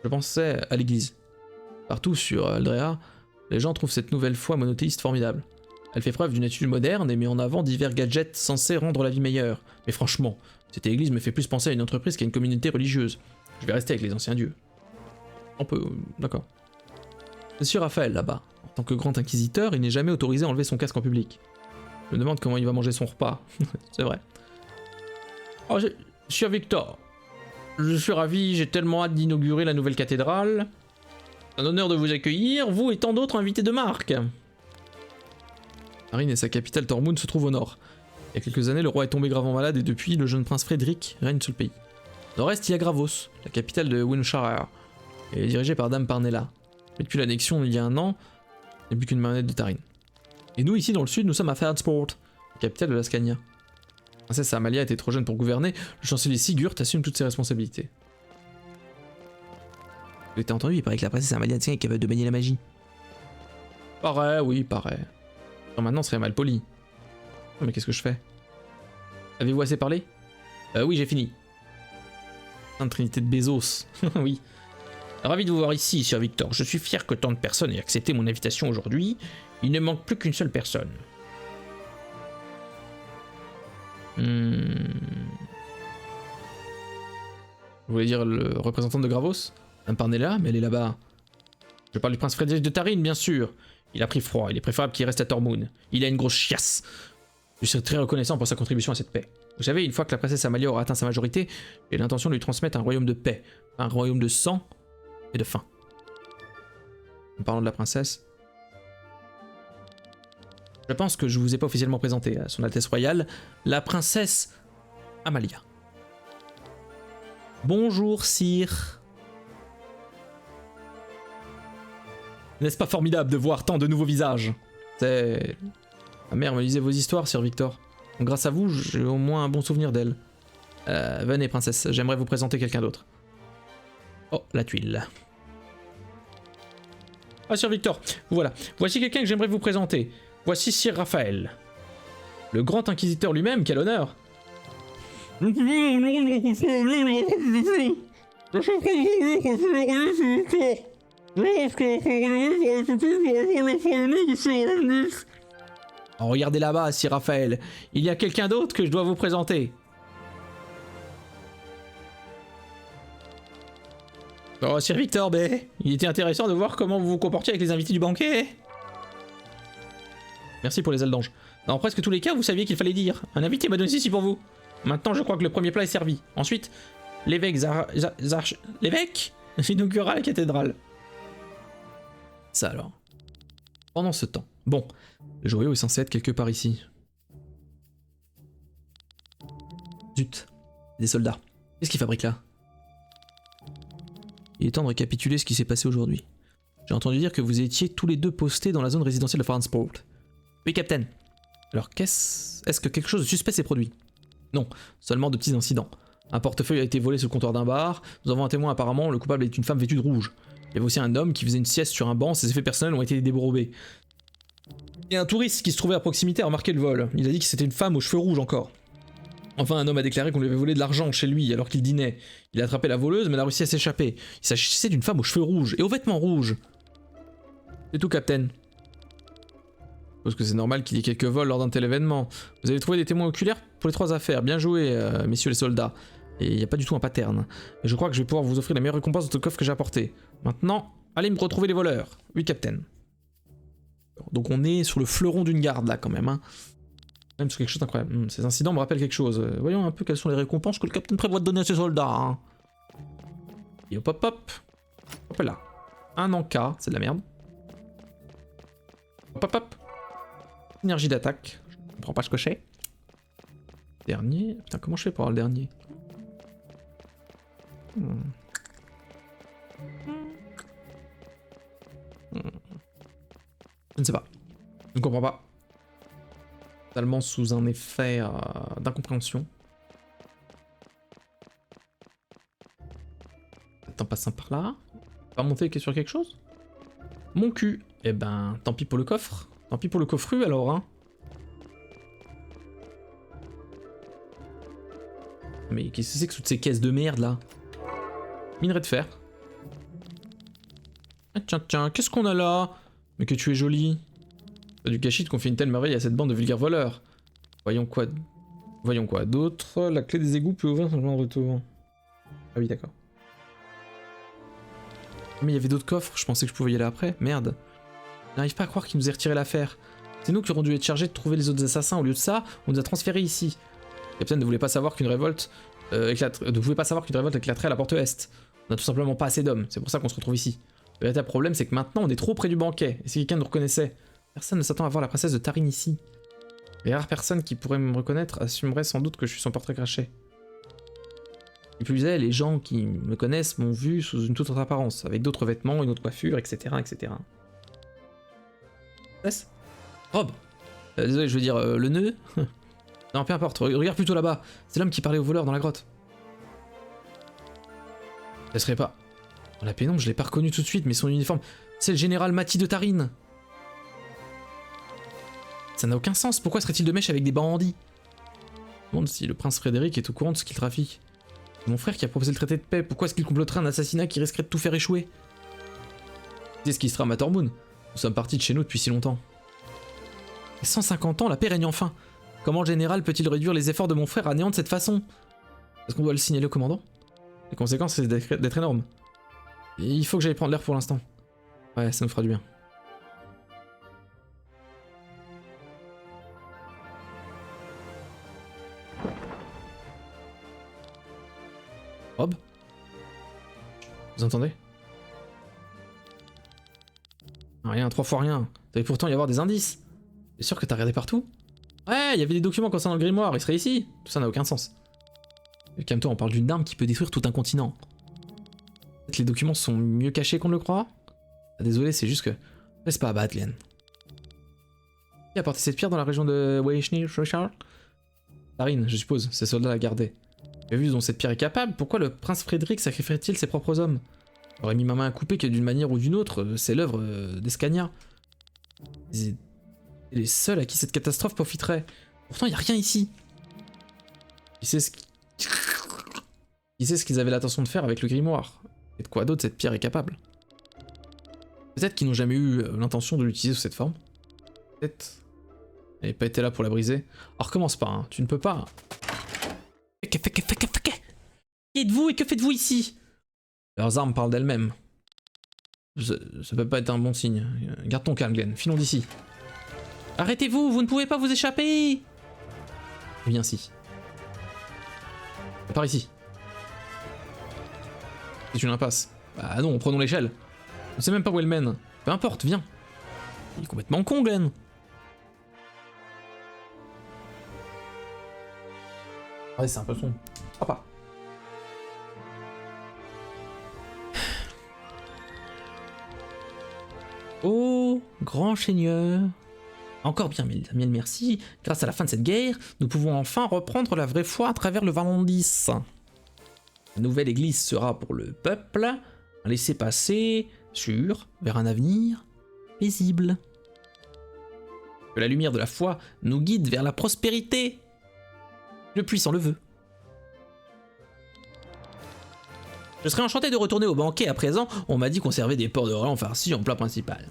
Je pensais à l'église. Partout sur Aldrea, les gens trouvent cette nouvelle foi monothéiste formidable. Elle fait preuve d'une attitude moderne et met en avant divers gadgets censés rendre la vie meilleure. Mais franchement, cette église me fait plus penser à une entreprise qu'à une communauté religieuse. Je vais rester avec les anciens dieux. On peut... d'accord. Monsieur Raphaël, là-bas, en tant que grand inquisiteur, il n'est jamais autorisé à enlever son casque en public. Je me demande comment il va manger son repas. C'est vrai. Oh, Sir Victor. Je suis ravi, j'ai tellement hâte d'inaugurer la nouvelle cathédrale. C'est un honneur de vous accueillir, vous et tant d'autres invités de marque. Taryn et sa capitale Tormund se trouvent au nord. Il y a quelques années, le roi est tombé gravement malade et depuis, le jeune prince Frédéric règne sur le pays. Au nord-est, il y a Gravos, la capitale de Windshire, et dirigée par Dame Parnella. Mais depuis l'annexion il y a un an, il n'y a plus qu'une marionnette de Taryn. Et nous, ici dans le sud, nous sommes à Fardsport, la capitale de la Scania. La princesse Amalia était trop jeune pour gouverner, le chancelier Sigurd assume toutes ses responsabilités. Vous avez entendu, il paraît que la princesse Amalia est capable de manier la magie. Paraît, oui, paraît. Alors maintenant, ce serait mal poli. Oh, mais qu'est-ce que je fais? Avez-vous assez parlé? Oui, j'ai fini. Sainte Trinité de Bezos. Oui. Ravi de vous voir ici, Sir Victor. Je suis fier que tant de personnes aient accepté mon invitation aujourd'hui. Il ne manque plus qu'une seule personne. Vous voulez dire le représentant de Gravos? Dame Parnella, mais elle est là-bas. Je parle du prince Frédéric de Taryn, bien sûr. Il a pris froid, il est préférable qu'il reste à Tormund. Il a une grosse chiasse. Je serai très reconnaissant pour sa contribution à cette paix. Vous savez, une fois que la princesse Amalia aura atteint sa majorité, j'ai l'intention de lui transmettre un royaume de paix. Un royaume de sang et de faim. En parlant de la princesse... Je pense que je vous ai pas officiellement présenté à son Altesse Royale, la princesse Amalia. Bonjour, sire. N'est-ce pas formidable de voir tant de nouveaux visages? C'est... Ma mère me lisait vos histoires, Sir Victor. Donc, grâce à vous, j'ai au moins un bon souvenir d'elle. Venez, princesse, j'aimerais vous présenter quelqu'un d'autre. Oh, la tuile. Ah, Sir Victor, voilà. Voici quelqu'un que j'aimerais vous présenter. Voici Sir Raphaël. Le grand inquisiteur lui-même, quel honneur. Oh, regardez là-bas, Sir Raphaël. Il y a quelqu'un d'autre que je dois vous présenter. Oh, Sir Victor, mais il était intéressant de voir comment vous vous comportiez avec les invités du banquet. Merci pour les ailes d'ange. Dans presque tous les cas, vous saviez qu'il fallait dire. Un invité m'a donné ceci pour vous. Maintenant, je crois que le premier plat est servi. Ensuite, l'évêque l'évêque inaugurera la cathédrale. Ça alors. Pendant ce temps. Bon, le joyau est censé être quelque part ici. Zut. Des soldats. Qu'est-ce qu'ils fabriquent là? Il est temps de récapituler ce qui s'est passé aujourd'hui. J'ai entendu dire que vous étiez tous les deux postés dans la zone résidentielle de Farnsport. Oui, capitaine. Alors, est-ce que quelque chose de suspect s'est produit? Non, seulement de petits incidents. Un portefeuille a été volé sur le comptoir d'un bar. Nous avons un témoin apparemment, le coupable est une femme vêtue de rouge. Il y avait aussi un homme qui faisait une sieste sur un banc, ses effets personnels ont été dérobés. Et un touriste qui se trouvait à proximité a remarqué le vol. Il a dit que c'était une femme aux cheveux rouges encore. Enfin, un homme a déclaré qu'on lui avait volé de l'argent chez lui alors qu'il dînait. Il a attrapé la voleuse mais elle a réussi à s'échapper. Il s'agissait d'une femme aux cheveux rouges et aux vêtements rouges. C'est tout, capitaine. Parce que c'est normal qu'il y ait quelques vols lors d'un tel événement. Vous avez trouvé des témoins oculaires pour les trois affaires. Bien joué, messieurs les soldats. Et il n'y a pas du tout un pattern. Et je crois que je vais pouvoir vous offrir la meilleure récompense de ce coffre que j'ai apporté. Maintenant, allez me retrouver les voleurs. Oui, capitaine. Donc on est sur le fleuron d'une garde là quand même. Hein. Même sur quelque chose d'incroyable. Ces incidents me rappellent quelque chose. Voyons un peu quelles sont les récompenses que le capitaine prévoit de donner à ses soldats. Hein. Et hop hop hop. Hop là. Un en K, c'est de la merde. Hop hop hop. Énergie d'attaque. Je comprends pas ce que c'est. Dernier. Putain, comment je fais pour avoir le dernier? Je ne sais pas. Je ne comprends pas. Totalement sous un effet d'incompréhension. En passant par là. Pas monter sur quelque chose? Mon cul. Eh ben, tant pis pour le coffre. Tant pis pour le coffru alors, hein. Mais qu'est-ce que c'est que toutes ces caisses de merde là? Minerai de fer. Ah, tiens, tiens, qu'est-ce qu'on a là? Mais que tu es jolie. Pas du gâchis qu'on fait une telle merveille à cette bande de vulgaires voleurs. Voyons quoi d'autre. La clé des égouts peut ouvrir son plan de retour. Ah oui, d'accord. Mais il y avait d'autres coffres, je pensais que je pouvais y aller après. Merde. Je n'arrive pas à croire qu'il nous ait retiré l'affaire. C'est nous qui aurons dû être chargés de trouver les autres assassins. Au lieu de ça, on nous a transférés ici. Le capitaine ne voulait pas savoir qu'une révolte ne pouvait pas savoir qu'une révolte éclaterait à la porte est. On n'a tout simplement pas assez d'hommes, c'est pour ça qu'on se retrouve ici. Le véritable problème, c'est que maintenant, on est trop près du banquet, et si quelqu'un nous reconnaissait, personne ne s'attend à voir la princesse de Tarine ici. Les rares personnes qui pourraient me reconnaître assumeraient sans doute que je suis son portrait craché. Et plus est, les gens qui me connaissent m'ont vu sous une toute autre apparence, avec d'autres vêtements, une autre coiffure, etc. etc. Princesse ? Robe. Désolé, je veux dire, le nœud. Non, peu importe, regarde plutôt là-bas. C'est l'homme qui parlait au voleur dans la grotte. Ce serait pas... Dans la pénombre, je l'ai pas reconnu tout de suite, mais son uniforme... C'est le général Mati de Tarine. Ça n'a aucun sens, pourquoi serait-il de mèche avec des bandits? Je me demande si le prince Frédéric est au courant de ce qu'il trafique. C'est mon frère qui a proposé le traité de paix, pourquoi est-ce qu'il comploterait un assassinat qui risquerait de tout faire échouer? C'est ce qui sera Matormoon. Nous sommes partis de chez nous depuis si longtemps. Et 150 ans, la paix règne enfin. Comment le général peut-il réduire les efforts de mon frère à néant de cette façon? Est-ce qu'on doit le signaler au commandant? Les conséquences risquent d'être énormes. Il faut que j'aille prendre l'air pour l'instant. Ouais, ça nous fera du bien. Rob? Vous entendez? Rien, 3 fois rien. Il devait pourtant y avoir des indices. T'es sûr que t'as regardé partout? Ouais, il y avait des documents concernant le grimoire, il serait ici. Tout ça n'a aucun sens. Calme-toi, on parle d'une arme qui peut détruire tout un continent. Peut-être les documents sont mieux cachés qu'on ne le croit? Ah, désolé, c'est juste que... Laisse pas abattre, Glenn. Qui a porté cette pierre dans la région de Weishnir-Charles? Tarine, je suppose, ses soldats la gardaient. Mais vu dont cette pierre est capable, pourquoi le prince Frédéric sacrifierait-il ses propres hommes? J'aurais mis ma main à couper que d'une manière ou d'une autre, c'est l'œuvre d'Escania. C'est les seuls à qui cette catastrophe profiterait. Pourtant, il n'y a rien ici. Qui sait ce qu'ils avaient l'intention de faire avec le grimoire? Et de quoi d'autre cette pierre est capable? Peut-être qu'ils n'ont jamais eu l'intention de l'utiliser sous cette forme. Peut-être. Elle n'a pas été là pour la briser. Alors recommence pas, hein. Tu ne peux pas. Qui êtes-vous et que faites-vous ici? Leurs armes parlent d'elles-mêmes. Ça peut pas être un bon signe. Garde ton calme, Glenn. Filons d'ici. Arrêtez-vous, vous ne pouvez pas vous échapper. Viens ici. Par ici. C'est une impasse. Bah non, prenons l'échelle. Je sais même pas où elle mène. Peu importe, viens. Il est complètement con, Glenn. Ouais, c'est un peu son. Papa. Oh, grand seigneur. Encore bien mille merci. Grâce à la fin de cette guerre, nous pouvons enfin reprendre la vraie foi à travers le Valandis. La nouvelle église sera pour le peuple un laissez-passer sûr vers un avenir paisible. Que la lumière de la foi nous guide vers la prospérité. Le puissant le veut. Je serais enchanté de retourner au banquet à présent, on m'a dit qu'on servait des porcs de relent farcis en plat principal.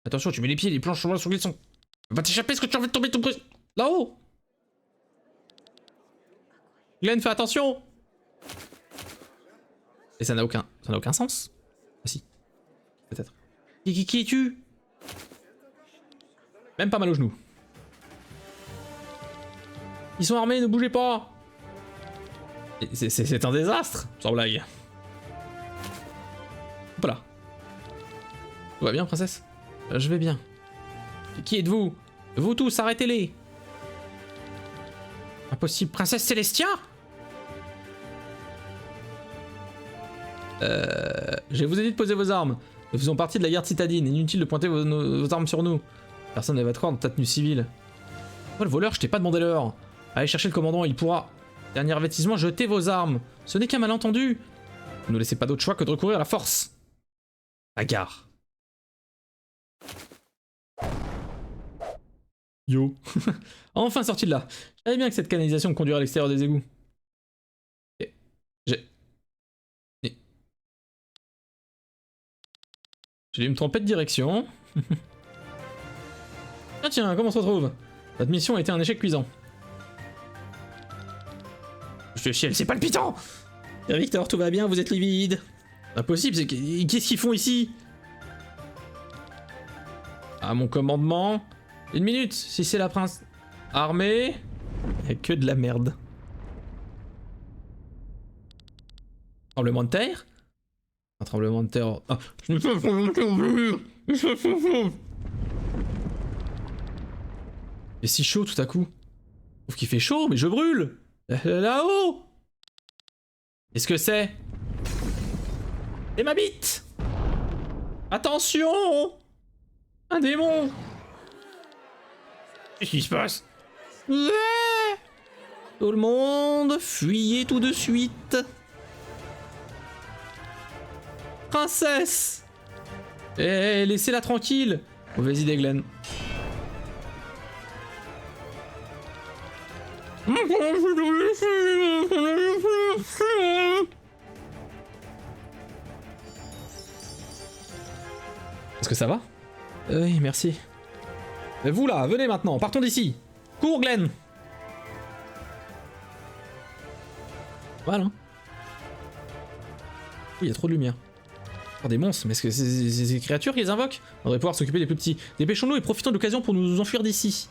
Attention, tu mets les pieds, les planches sont glissants. Va t'échapper, est-ce que tu as envie de tomber tout près? Là-haut. Glenn, fais attention. Et ça n'a aucun sens. Ah si. Peut-être. Qui es-tu? Même pas mal au genou. Ils sont armés, ne bougez pas. C'est un désastre, sans blague. Hop là. Tout va bien, princesse? Je vais bien. Qui êtes-vous? Vous tous, arrêtez-les. Impossible, princesse Célestia? Je vous ai dit de poser vos armes. Nous faisons partie de la garde citadine, inutile de pointer vos armes sur nous. Personne ne va te croire dans ta tenue civile. Oh, le voleur, je t'ai pas demandé l'heure. Allez chercher le commandant, il pourra. Dernier avertissement, jetez vos armes. Ce n'est qu'un malentendu. Ne laissez pas d'autre choix que de recourir à la force. Bagarre. Yo. Enfin sorti de là. Je savais bien que cette canalisation me conduirait à l'extérieur des égouts. J'ai dû me tromper de direction. Ah tiens, comment on se retrouve? Votre mission a été un échec cuisant. Je chiale, c'est palpitant! Victor, tout va bien, vous êtes livide. Impossible, c'est qu'est-ce qu'ils font ici? À mon commandement. Une minute, si c'est la princesse... Armée. Y'a que de la merde. Tremblement de terre. Un tremblement de terre. Ah, je n'ai pas de tremblement de terre. Il est si chaud tout à coup. Je trouve qu'il fait chaud, mais je brûle. Là-haut. Qu'est-ce que c'est? C'est ma bite. Attention. Un démon. Qu'est-ce qui se passe? Tout le monde, fuyez tout de suite. Princesse. Eh, laissez-la tranquille. Mauvaise idée, Glenn. Est-ce que ça va? Oui, merci. Et vous là, venez maintenant, partons d'ici. Cours, Glenn. Voilà. Oui, il y a trop de lumière. Oh, des monstres, mais est-ce que c'est des créatures qui les invoquent? On devrait pouvoir s'occuper des plus petits. Dépêchons-nous et profitons de l'occasion pour nous enfuir d'ici.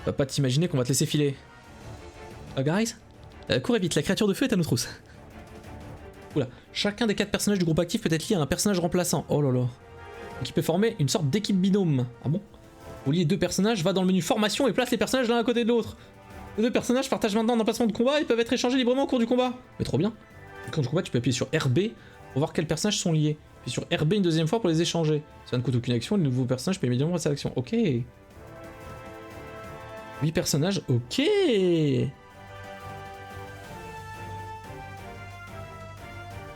Va pas t'imaginer qu'on va te laisser filer. Guys, courez vite, la créature de feu est à nos trousses. Oula, chacun des 4 personnages du groupe actif peut être lié à un personnage remplaçant. Oh là là. Qui peut former une sorte d'équipe binôme. Ah bon? Pour lier 2 personnages, va dans le menu formation et place les personnages l'un à côté de l'autre. Les 2 personnages partagent maintenant un emplacement de combat et peuvent être échangés librement au cours du combat. Mais trop bien. Au cours du combat, tu peux appuyer sur RB pour voir quels personnages sont liés. Puis sur RB une deuxième fois pour les échanger. Ça ne coûte aucune action, les nouveaux personnages peuvent immédiatement passer à l'action. Ok. 8 personnages, ok.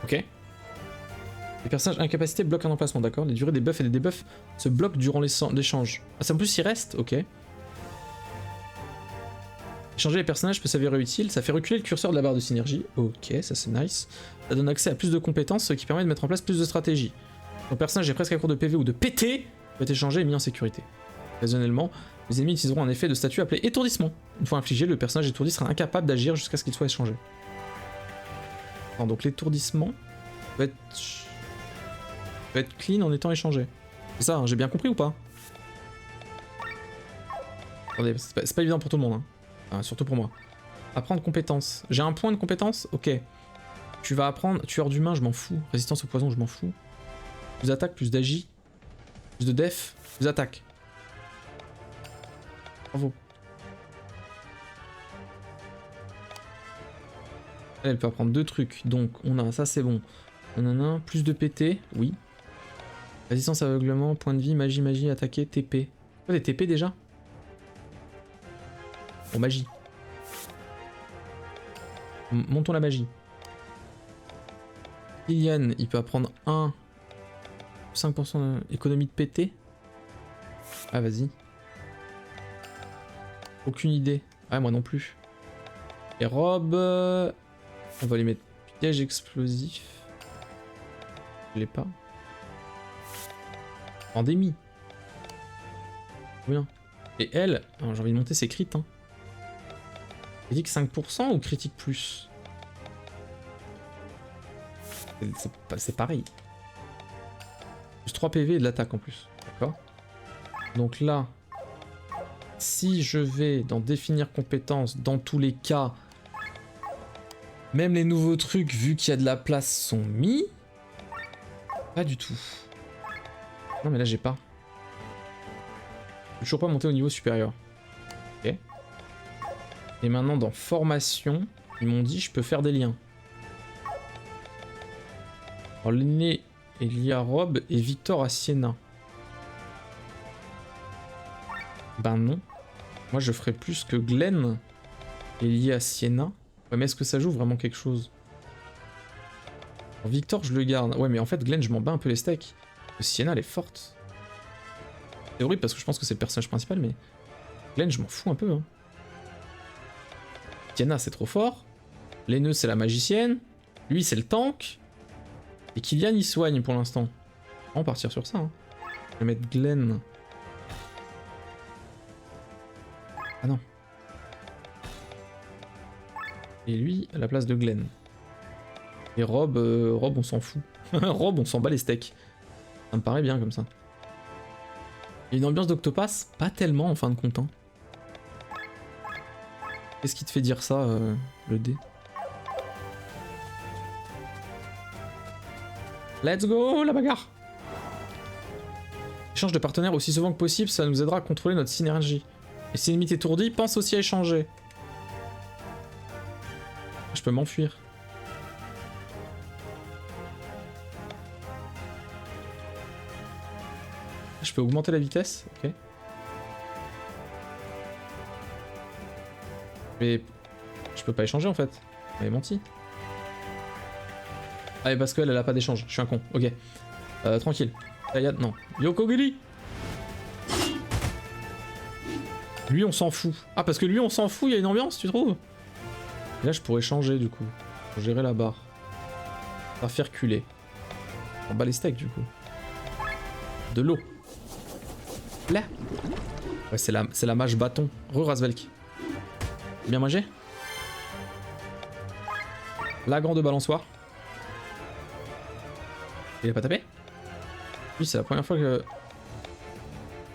Ok. Les personnages incapacités bloquent un emplacement, d'accord. Les durées des buffs et des debuffs se bloquent durant l'échange. Ah, ça en plus il reste, ok. Échanger les personnages peut s'avérer utile, ça fait reculer le curseur de la barre de synergie. Ok, ça c'est nice. Ça donne accès à plus de compétences, ce qui permet de mettre en place plus de stratégies. Ton personnage est presque à court de PV ou de PT, peut être échangé et mis en sécurité. Occasionnellement, les ennemis utiliseront un effet de statut appelé étourdissement. Une fois infligé, le personnage étourdi sera incapable d'agir jusqu'à ce qu'il soit échangé. Alors, donc l'étourdissement peut être clean en étant échangé. C'est ça, hein, j'ai bien compris ou pas? Attendez, c'est pas évident pour tout le monde, hein. Enfin, surtout pour moi. Apprendre compétence. J'ai un point de compétence? Ok. Tu vas apprendre tueur d'humain, je m'en fous. Résistance au poison, je m'en fous. Plus d'attaque, plus d'agi. Plus de def, plus d'attaque. Bravo. Elle peut apprendre 2 trucs. Donc, on a ça, c'est bon. Nanana, plus de PT, oui. Résistance aveuglement, point de vie, magie, attaquer, TP. Oh, des TP déjà? Bon, magie. Montons la magie. Liliane, il peut apprendre 5% d'économie de PT. Ah, vas-y. Aucune idée. Ah, moi non plus. Les robes... on va les mettre piège explosif. Je l'ai pas. Pandémie. Bien. Et elle, j'ai envie de monter ses crits, hein. Critique 5% ou critique plus? C'est pareil. Plus 3 PV et de l'attaque en plus. D'accord. Donc là, si je vais dans définir compétences, dans tous les cas, même les nouveaux trucs, vu qu'il y a de la place, sont mis. Pas du tout. Non mais là j'ai pas. Je peux toujours pas monter au niveau supérieur. Ok. Et maintenant dans formation, ils m'ont dit je peux faire des liens. Alors l'aîné est lié à Rob et Victor à Sienna. Ben non. Moi je ferais plus que Glenn est lié à Sienna. Ouais mais est-ce que ça joue vraiment quelque chose? Alors, Victor je le garde. Ouais mais en fait Glenn je m'en bats un peu les steaks. Sienna elle est forte. C'est horrible parce que je pense que c'est le personnage principal mais... Glenn je m'en fous un peu hein. Sienna c'est trop fort. L'aîneux c'est la magicienne. Lui c'est le tank. Et Kylian il soigne pour l'instant. On va partir sur ça hein. Je vais mettre Glenn. Ah non. Et lui à la place de Glenn. Et Rob, Rob on s'en fout. Rob on s'en bat les steaks. Ça me paraît bien comme ça. Il y a une ambiance d'Octopass, pas tellement en fin de compte. Hein. Qu'est-ce qui te fait dire ça, le dé? Let's go, la bagarre! Échange de partenaires aussi souvent que possible, ça nous aidera à contrôler notre synergie. Et si l'ennemi t'étourdit, pense aussi à échanger. Je peux m'enfuir. Je peux augmenter la vitesse, ok. Mais je peux pas échanger en fait. Elle m'avait menti. Ah, mais parce qu'elle a pas d'échange, je suis un con, ok. Tranquille. Kayad, non. Yokogiri! Lui on s'en fout. Ah parce que lui on s'en fout, il y a une ambiance, tu trouves? Et là je pourrais changer du coup. Pour gérer la barre. Pas faire culer. En bas les steaks du coup. De l'eau. Là. Ouais c'est la mage bâton. Re-Rasvelk. Bien mangé? La grande balançoire. Il a pas tapé? Oui, c'est la première fois que...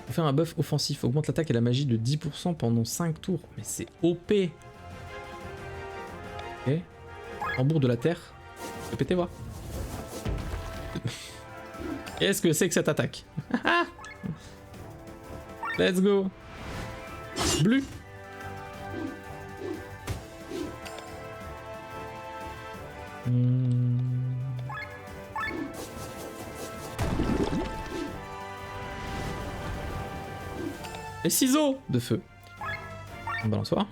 On fait un buff offensif. Augmente l'attaque et la magie de 10% pendant 5 tours. Mais c'est OP. Ok. Tambour de la terre. Répétez voir. Qu'est-ce que c'est que cette attaque? Let's go. Bleu. Les ciseaux de feu. Grande balançoire.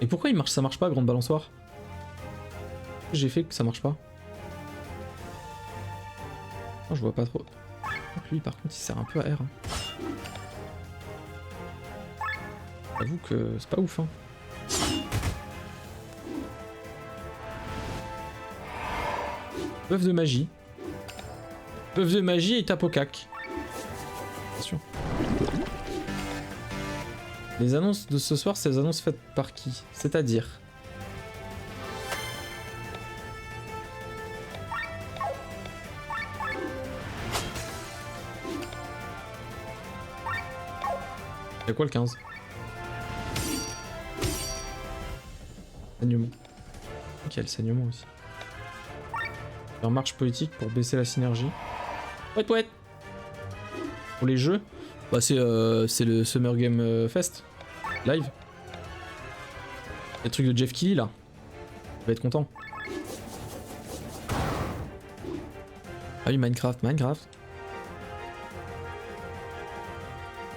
Et pourquoi ça marche pas, grande balançoire? J'ai fait que ça marche pas. Oh, je vois pas trop. Lui par contre il sert un peu à R. J'avoue que c'est pas ouf hein. Bœuf de magie. Bœuf de magie et tape au cac. Attention. Les annonces de ce soir, c'est les annonces faites par qui? C'est-à-dire? Y'a quoi le 15? Saignement. Ok, le saignement aussi. Faire marche politique pour baisser la synergie. Ouais. Pour les jeux, bah c'est le Summer Game Fest live. Les trucs de Jeff Keighley là. Il va être content. Ah oui, Minecraft.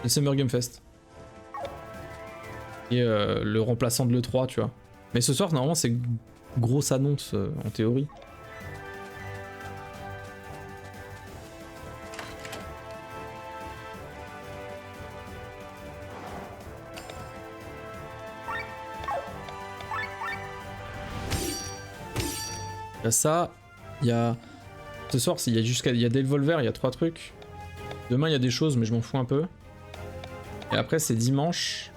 Le Summer Game Fest. Et le remplaçant de l'E3, tu vois. Mais ce soir, normalement, c'est grosse annonce en théorie. Il y a ça, il y a... Ce soir, il y a des revolvers, il y a 3 trucs. Demain, il y a des choses, mais je m'en fous un peu. Et après, c'est dimanche.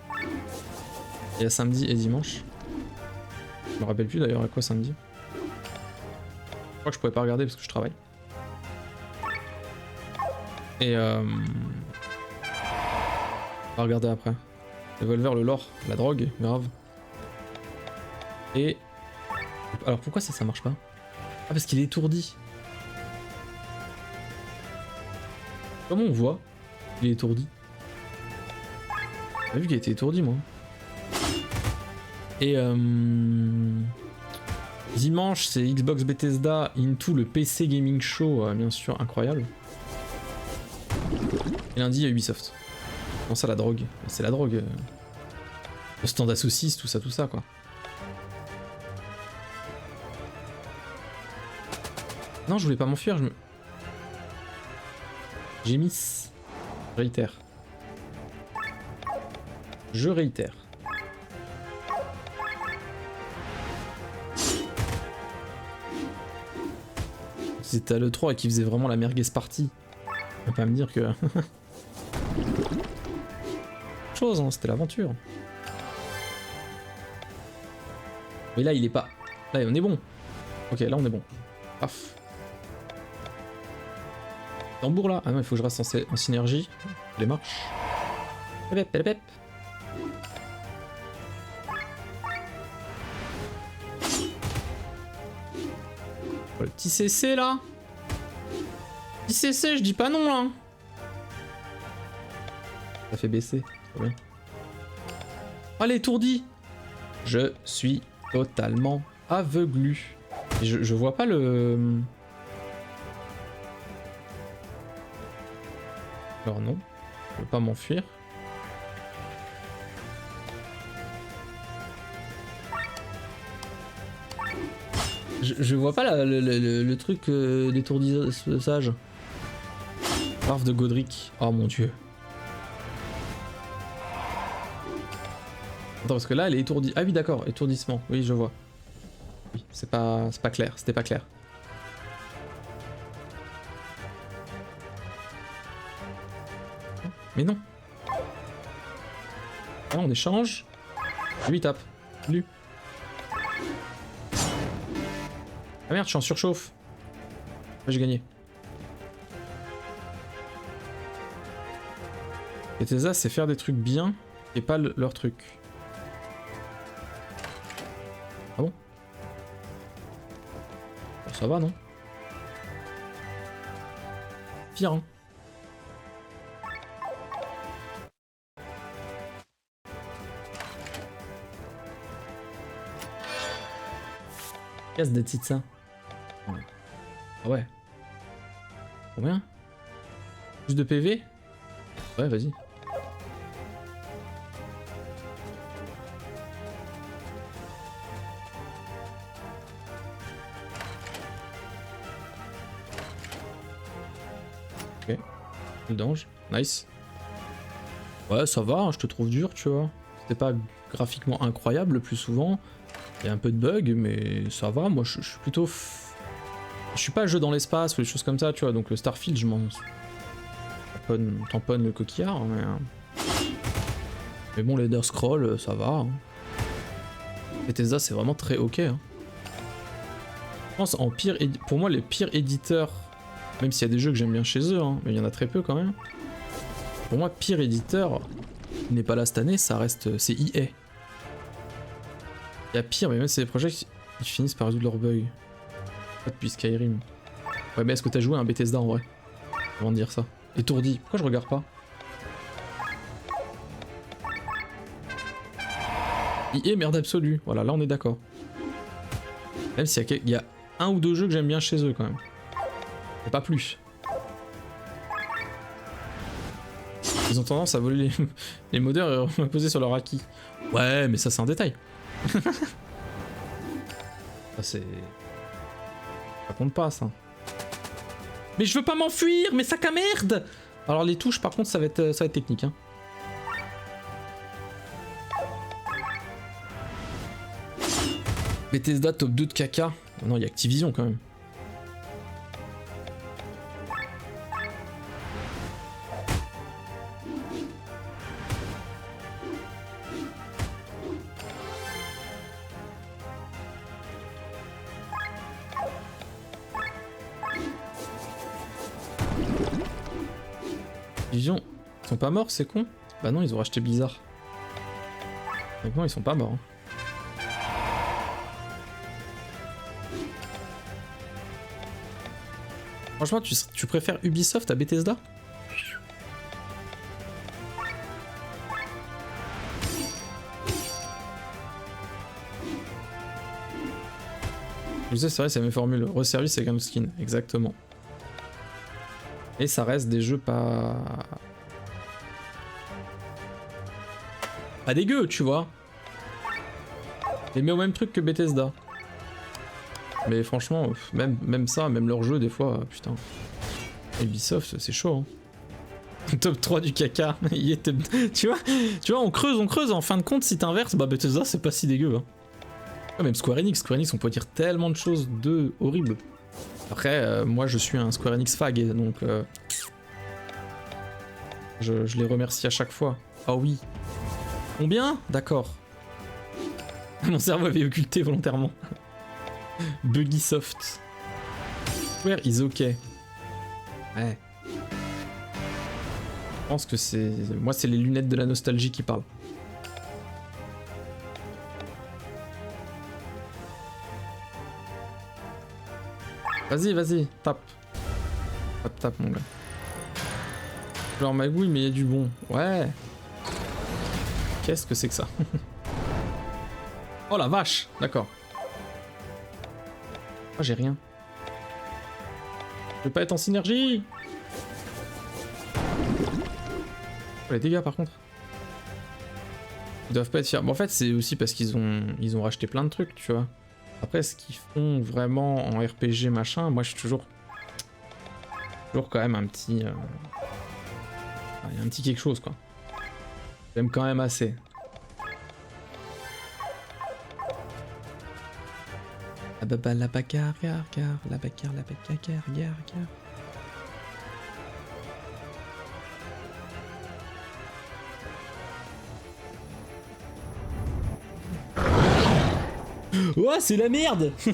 Il y a samedi et dimanche. Je me rappelle plus d'ailleurs à quoi samedi. Je crois que je pourrais pas regarder parce que je travaille. Et on va regarder après. Revolver, le lore, la drogue, grave. Et... Alors pourquoi ça marche pas? Ah parce qu'il est étourdi. Comment on voit? Il est étourdi. J'ai vu qu'il était étourdi moi. Et dimanche c'est Xbox Bethesda Into le PC Gaming Show, bien sûr, incroyable. Et lundi il y a Ubisoft. Comment ça la drogue? C'est la drogue. Le stand à saucisses, tout ça quoi. Non, je voulais pas m'enfuir, J'ai mis... Je réitère. Je réitère. C'était à l'E3 et qui faisait vraiment la merguez party. On va pas me dire que... chose, hein, c'était l'aventure. Mais là, il est pas... Là, on est bon. Ok, là, on est bon. Paf. Tambour là? Ah non, il faut que je reste en synergie. Les marches. Pep. Oh, le petit CC là. Petit CC, je dis pas non là. Ça fait baisser, trop bien. Allez, étourdi. Je suis totalement aveugle. Et je vois pas le... Alors non, je peux pas m'enfuir. Je vois pas le truc d'étourdissage. Barbe de Godric. Oh mon dieu. Attends, parce que là, elle est étourdie. Ah oui, d'accord, étourdissement. Oui, je vois. Oui, c'est pas clair, c'était pas clair. Mais non. Ah, on échange. Lui, il tape. Lui. Ah merde, je suis en surchauffe. J'ai gagné. Et Tesa, c'est faire des trucs bien et pas leur truc. Ah bon? Bon, ça va, non? Pire, hein? Casse des petites ça. Ah ouais. Combien? Plus de PV? Ouais, vas-y. Ok. Le danger. Nice. Ouais, ça va, hein, je te trouve dur, tu vois. C'était pas graphiquement incroyable le plus souvent. Il y a un peu de bugs, mais ça va. Moi, je suis plutôt... Je suis pas jeu dans l'espace ou des choses comme ça, tu vois. Donc le Starfield, je m'en... tamponne le coquillard, mais bon, les Elder Scrolls, ça va. Hein. Bethesda, c'est vraiment très ok. Hein. Je pense en pire... Pour moi, les pires éditeurs, même s'il y a des jeux que j'aime bien chez eux, hein, mais il y en a très peu quand même. Pour moi, pire éditeur, qui n'est pas là cette année, ça reste... C'est EA. Il y a pire, mais même c'est des projets qui finissent par résoudre leurs bugs. Pas depuis Skyrim. Ouais, mais est-ce que t'as joué à un Bethesda en vrai? Avant de dire ça. Étourdi. Pourquoi je regarde pas? EA, merde absolue. Voilà, là on est d'accord. Même s'il y a un ou deux jeux que j'aime bien chez eux quand même. Et pas plus. Ils ont tendance à voler les modeurs et reposer sur leur acquis. Ouais, mais ça c'est un détail. Ça c'est... Ça compte pas ça. Mais je veux pas m'enfuir, mais sac à merde! Alors les touches par contre ça va être technique. Hein. Bethesda top 2 de caca. Oh non, il y a Activision quand même. Activision, ils sont pas morts, c'est con? Bah non, ils ont racheté Blizzard. Donc non, ils sont pas morts. Hein. Franchement, tu préfères Ubisoft à Bethesda? Je sais, c'est vrai, c'est la même formule. Reservice avec un autre skin, exactement. Et ça reste des jeux pas... Pas dégueu, tu vois. Et mais au même truc que Bethesda. Mais franchement, même ça, même leur jeu des fois, putain. Ubisoft, c'est chaud. Hein. Top 3 du caca. tu vois, on creuse, en fin de compte, si t'inverses, bah Bethesda, c'est pas si dégueu. Hein. Ah, même Square Enix, on peut dire tellement de choses de horribles. Après, moi je suis un Square Enix fag, donc je les remercie à chaque fois. Ah oui. Combien? D'accord. Mon cerveau avait occulté volontairement. Buggy Soft. Square is ok. Ouais. Je pense que c'est... Moi c'est les lunettes de la nostalgie qui parlent. Vas-y, vas-y, tape. Tape, mon gars. Genre magouille, mais il y a du bon. Ouais. Qu'est-ce que c'est que ça? Oh la vache. D'accord. Oh, j'ai rien. Je vais pas être en synergie. Oh, les dégâts par contre. Ils doivent pas être fiers. Bon, en fait, c'est aussi parce qu'ils ont racheté plein de trucs, tu vois. Après, ce qu'ils font vraiment en RPG machin, moi je suis toujours quand même un petit... il y a un petit quelque chose, quoi. J'aime quand même assez. La bagarre, la bagarre, la bagarre, gare. Oh, c'est la merde. Vous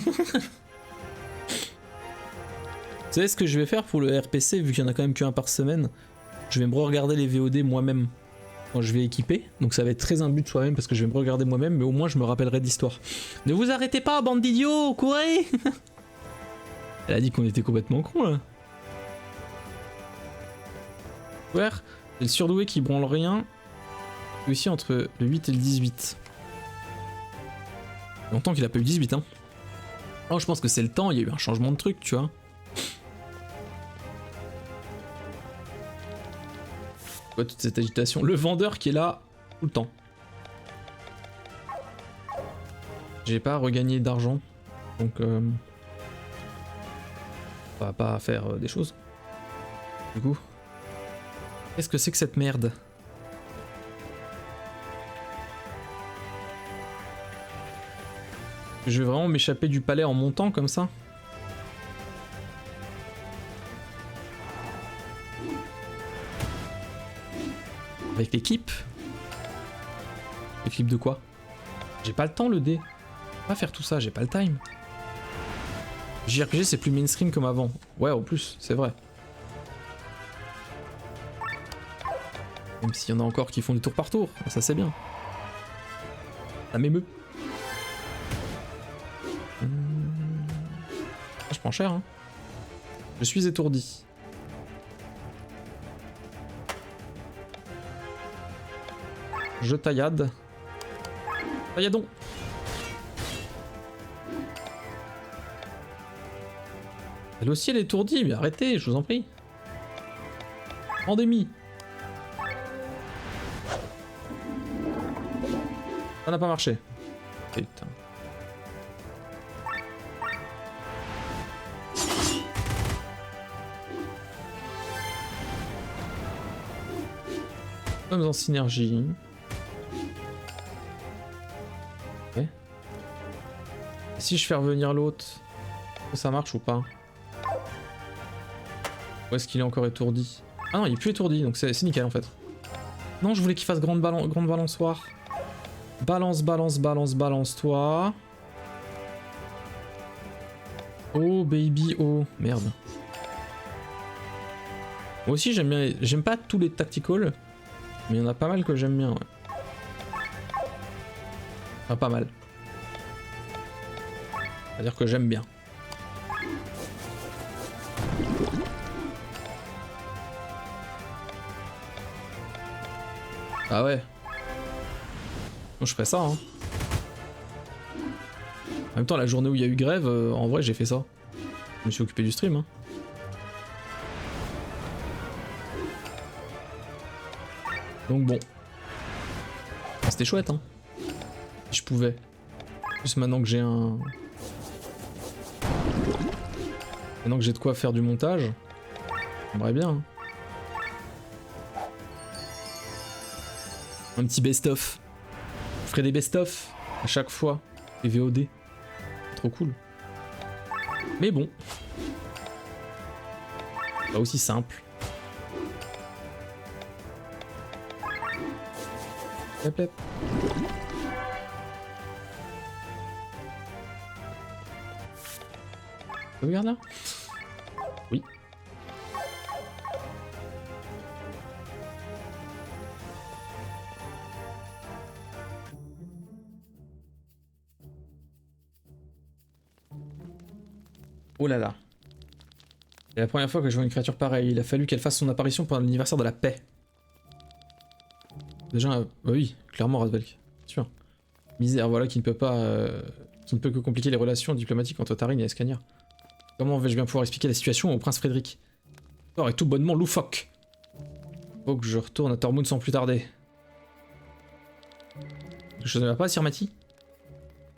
savez ce que je vais faire pour le RPC, vu qu'il y en a quand même qu'un par semaine? Je vais me re-regarder les VOD moi-même quand je vais équiper. Donc ça va être très un but de soi-même parce que je vais me regarder moi-même, mais au moins je me rappellerai d'histoire. Ne vous arrêtez pas, bande d'idiots, courez. Elle a dit qu'on était complètement cons là. Ouais, c'est le surdoué qui branle rien. Et aussi entre le 8 et le 18. Longtemps qu'il a pas eu 18, hein. Oh, je pense que c'est le temps, il y a eu un changement de truc, tu vois. Quoi, toute cette agitation? Le vendeur qui est là tout le temps. J'ai pas regagné d'argent, donc on va pas faire des choses. Du coup, qu'est-ce que c'est que cette merde? Je vais vraiment m'échapper du palais en montant comme ça? Avec l'équipe? L'équipe de quoi? J'ai pas le temps le dé. Pas faire tout ça, j'ai pas le time. JRPG c'est plus mainstream comme avant. Ouais, en plus, c'est vrai. Même s'il y en a encore qui font des tours par tour, ça c'est bien. Ça m'émeut. Je prends cher, hein. Je suis étourdi. Je taillade. Tailladon. Elle aussi elle est étourdie, mais arrêtez, je vous en prie. Pandémie. Ça n'a pas marché. Putain. Nous sommes en synergie. Ok. Et si je fais revenir l'autre, ça marche ou pas? Ou est-ce qu'il est encore étourdi? Ah non, il est plus étourdi, donc c'est nickel en fait. Non, je voulais qu'il fasse grande balançoire. Balance, toi. Oh baby, oh. Merde. Moi aussi j'aime bien, j'aime pas tous les tacticals, mais il y en a pas mal que j'aime bien, ouais. Enfin, pas mal. C'est-à-dire que j'aime bien. Ah ouais. Bon, je ferais ça, hein. En même temps, la journée où il y a eu grève, en vrai, j'ai fait ça. Je me suis occupé du stream, hein. Donc bon. C'était chouette, hein. Si je pouvais. Plus maintenant que j'ai un... Maintenant que j'ai de quoi faire du montage, j'aimerais bien, hein. Un petit best-of. Je ferai des best-of à chaque fois. Des VOD. Trop cool. Mais bon. Pas aussi simple. Plep, plep. Regarde là. Oui. Oh là là. C'est la première fois que je vois une créature pareille. Il a fallu qu'elle fasse son apparition pendant l'anniversaire de la paix. Déjà, bah oui, clairement Razvelk, sûr. Misère, voilà, qui ne peut pas... qui ne peut que compliquer les relations diplomatiques entre Tarim et Escania. Comment vais-je bien pouvoir expliquer la situation au prince Frédéric? Thor est tout bonnement loufoque. Faut que je retourne à Tormund sans plus tarder. Quelque chose ne va pas, Sir Mati?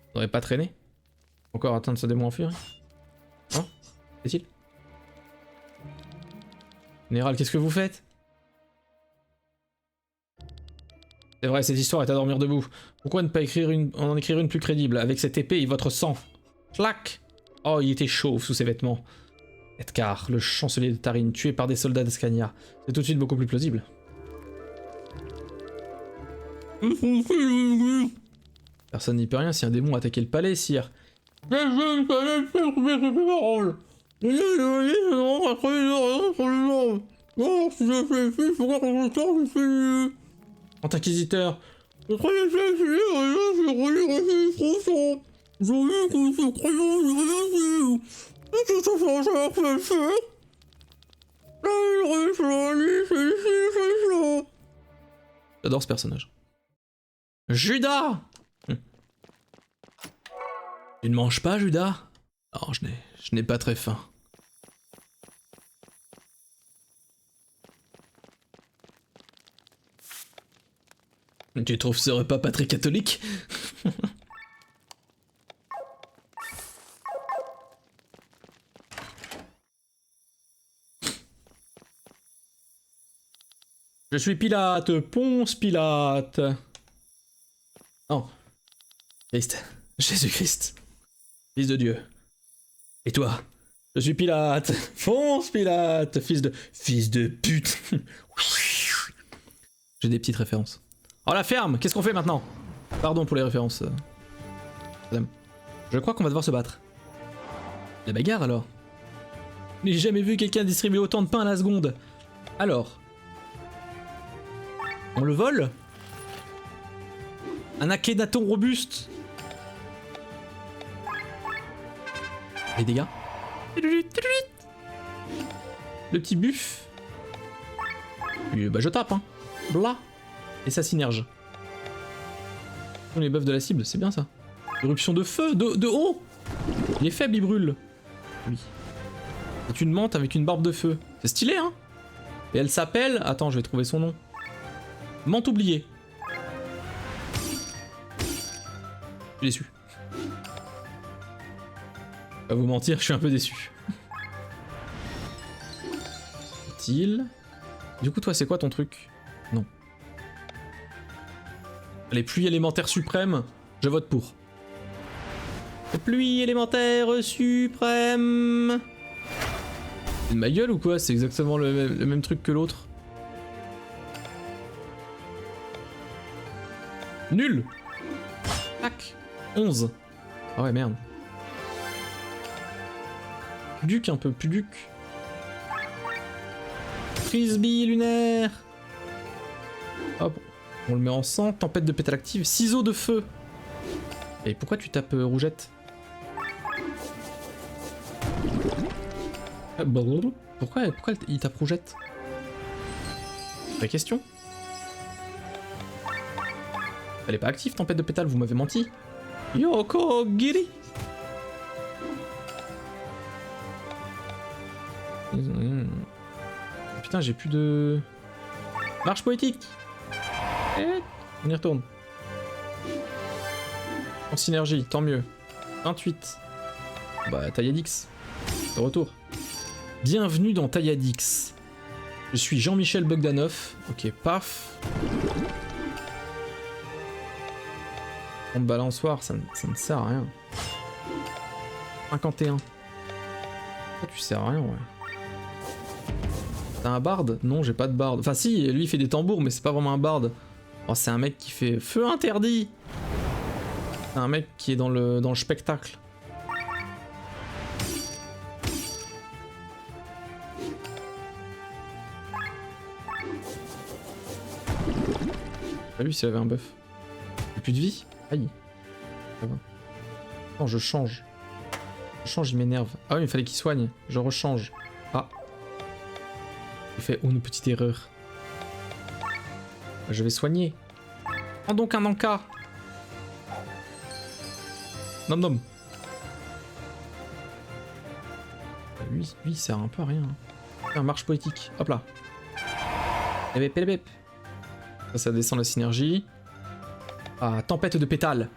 On n'aurait pas traîné? Encore atteindre ce démon en furie? Hein? Qu'est-il? Général, qu'est-ce que vous faites? C'est vrai, cette histoire est à dormir debout. Pourquoi ne pas en écrire une plus crédible, avec cette épée et votre sang? Clac! Oh, il était chauve sous ses vêtements. Edgar, le chancelier de Tarim, tué par des soldats d'Escania. C'est tout de suite beaucoup plus plausible. Personne n'y peut rien si un démon a attaqué le palais, sire. Grand inquisiteur. J'adore ce personnage. Judas! Tu ne manges pas, Judas? Non, je n'ai pas très faim. Tu trouves ce repas pas très catholique? Je suis Pilate, Ponce Pilate. Non. Christ. Jésus-Christ. Fils de Dieu. Et toi? Je suis Pilate, Ponce Pilate, fils de pute. J'ai des petites références. Oh la ferme! Qu'est-ce qu'on fait maintenant? Pardon pour les références. Je crois qu'on va devoir se battre. La bagarre alors? Je n'ai jamais vu quelqu'un distribuer autant de pain à la seconde. Alors. On le vole? Un Akhenaton robuste? Les dégâts? Le petit buff? Et bah je tape hein. Blah. Et ça synerge. Les buffs de la cible, c'est bien ça. Éruption de feu, de haut. Il est faible, il brûle. Oui. C'est une menthe avec une barbe de feu. C'est stylé, hein. Et elle s'appelle... Attends, je vais trouver son nom. Menthe oubliée. Je suis déçu. Pas vous mentir, je suis un peu déçu. Est-il... Du coup, toi, c'est quoi ton truc? Non. Les pluies élémentaires suprêmes, je vote pour. Les pluies élémentaires suprêmes. C'est de ma gueule ou quoi? C'est exactement le même truc que l'autre. Nul. Tac. 11. Ah ouais, merde. Puduc un peu, Puduc. Frisbee lunaire. Hop. On le met en 100, tempête de pétale active, ciseaux de feu. Et pourquoi tu tapes rougette? Pourquoi il tape rougette? Vraie question. Elle est pas active, tempête de pétale, vous m'avez menti. Yoko Giri. Putain, j'ai plus de... Marche poétique. On y retourne. En synergie, tant mieux. 28. Bah, Tailladix. De retour. Bienvenue dans Tailladix. Je suis Jean-Michel Bogdanov. Ok, paf. On me balançoire, ça ne sert à rien. 51. Pourquoi tu sers à rien, ouais. T'as un barde? Non, j'ai pas de barde. Enfin si, lui il fait des tambours, mais c'est pas vraiment un barde. Oh, c'est un mec qui fait feu interdit. C'est un mec qui est dans le spectacle. Pas vu s'il avait un buff. Il a plus de vie? Aïe. Ça va. Non, je change. Je change, il m'énerve. Ah oui, il fallait qu'il soigne. Je rechange. Ah. J'ai fait une petite erreur. Je vais soigner. Prends donc un Anka. Nom nom. Lui, il sert un peu à rien. Un marche poétique. Hop là. Ça descend la synergie. Ah, tempête de pétales.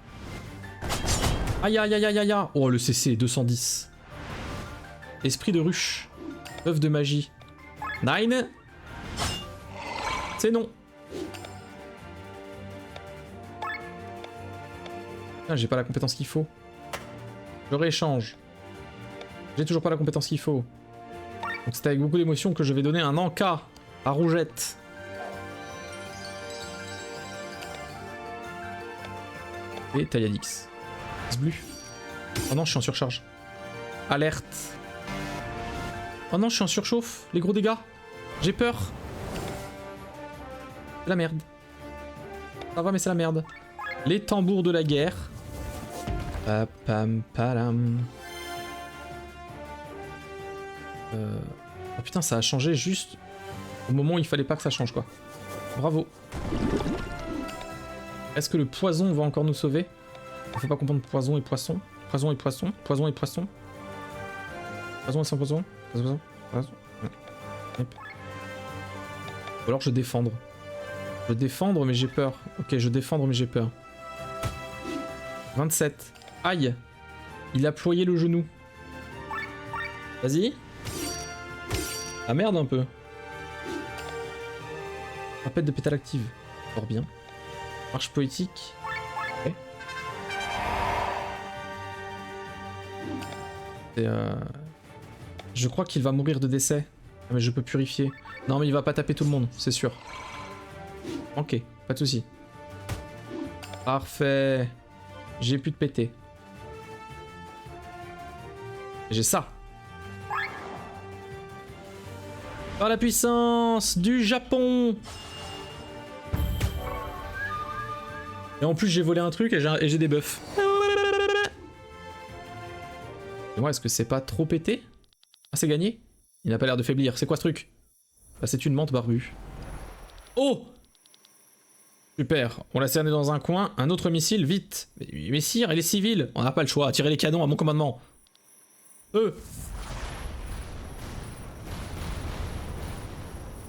Aïe aïe aïe aïe aïe. Oh, le CC, 210. Esprit de ruche. œuf de magie. Nine. C'est non. Ah, j'ai pas la compétence qu'il faut. Je rééchange. J'ai toujours pas la compétence qu'il faut. Donc c'est avec beaucoup d'émotion que je vais donner un Anka à Rougette. Et Tailladix. Zblu. Oh non, je suis en surcharge. Alerte. Oh non, je suis en surchauffe. Les gros dégâts. J'ai peur. C'est la merde. Ça va, mais c'est la merde. Les tambours de la guerre. Pam palam. Oh putain, ça a changé juste au moment où il fallait pas que ça change, quoi. Bravo. Est-ce que le poison va encore nous sauver? Il faut pas comprendre poison et poisson. Poison et poisson. Poison et poisson. Poison et sans poison. Poison. Poison. Yep. Ou alors je défendre. Je défendre mais j'ai peur. Ok, je défendre mais j'ai peur. 27. Aïe. Il a ployé le genou. Vas-y. Ah merde un peu. Rappel de pétale active. Fort bien. Marche poétique. Ok. Et je crois qu'il va mourir de décès. Ah, mais je peux purifier. Non mais il va pas taper tout le monde, c'est sûr. Ok, pas de soucis. Parfait. J'ai plus de pété. J'ai ça. Par la puissance du Japon. Et en plus j'ai volé un truc et j'ai des buffs. Et moi, est-ce que c'est pas trop pété? Ah, c'est gagné? Il n'a pas l'air de faiblir. C'est quoi ce truc? Bah, c'est une menthe barbue. Oh! Super. On l'a cerné dans un coin. Un autre missile, vite. Mais sire, elle est civile. On n'a pas le choix. Tirez les canons à mon commandement.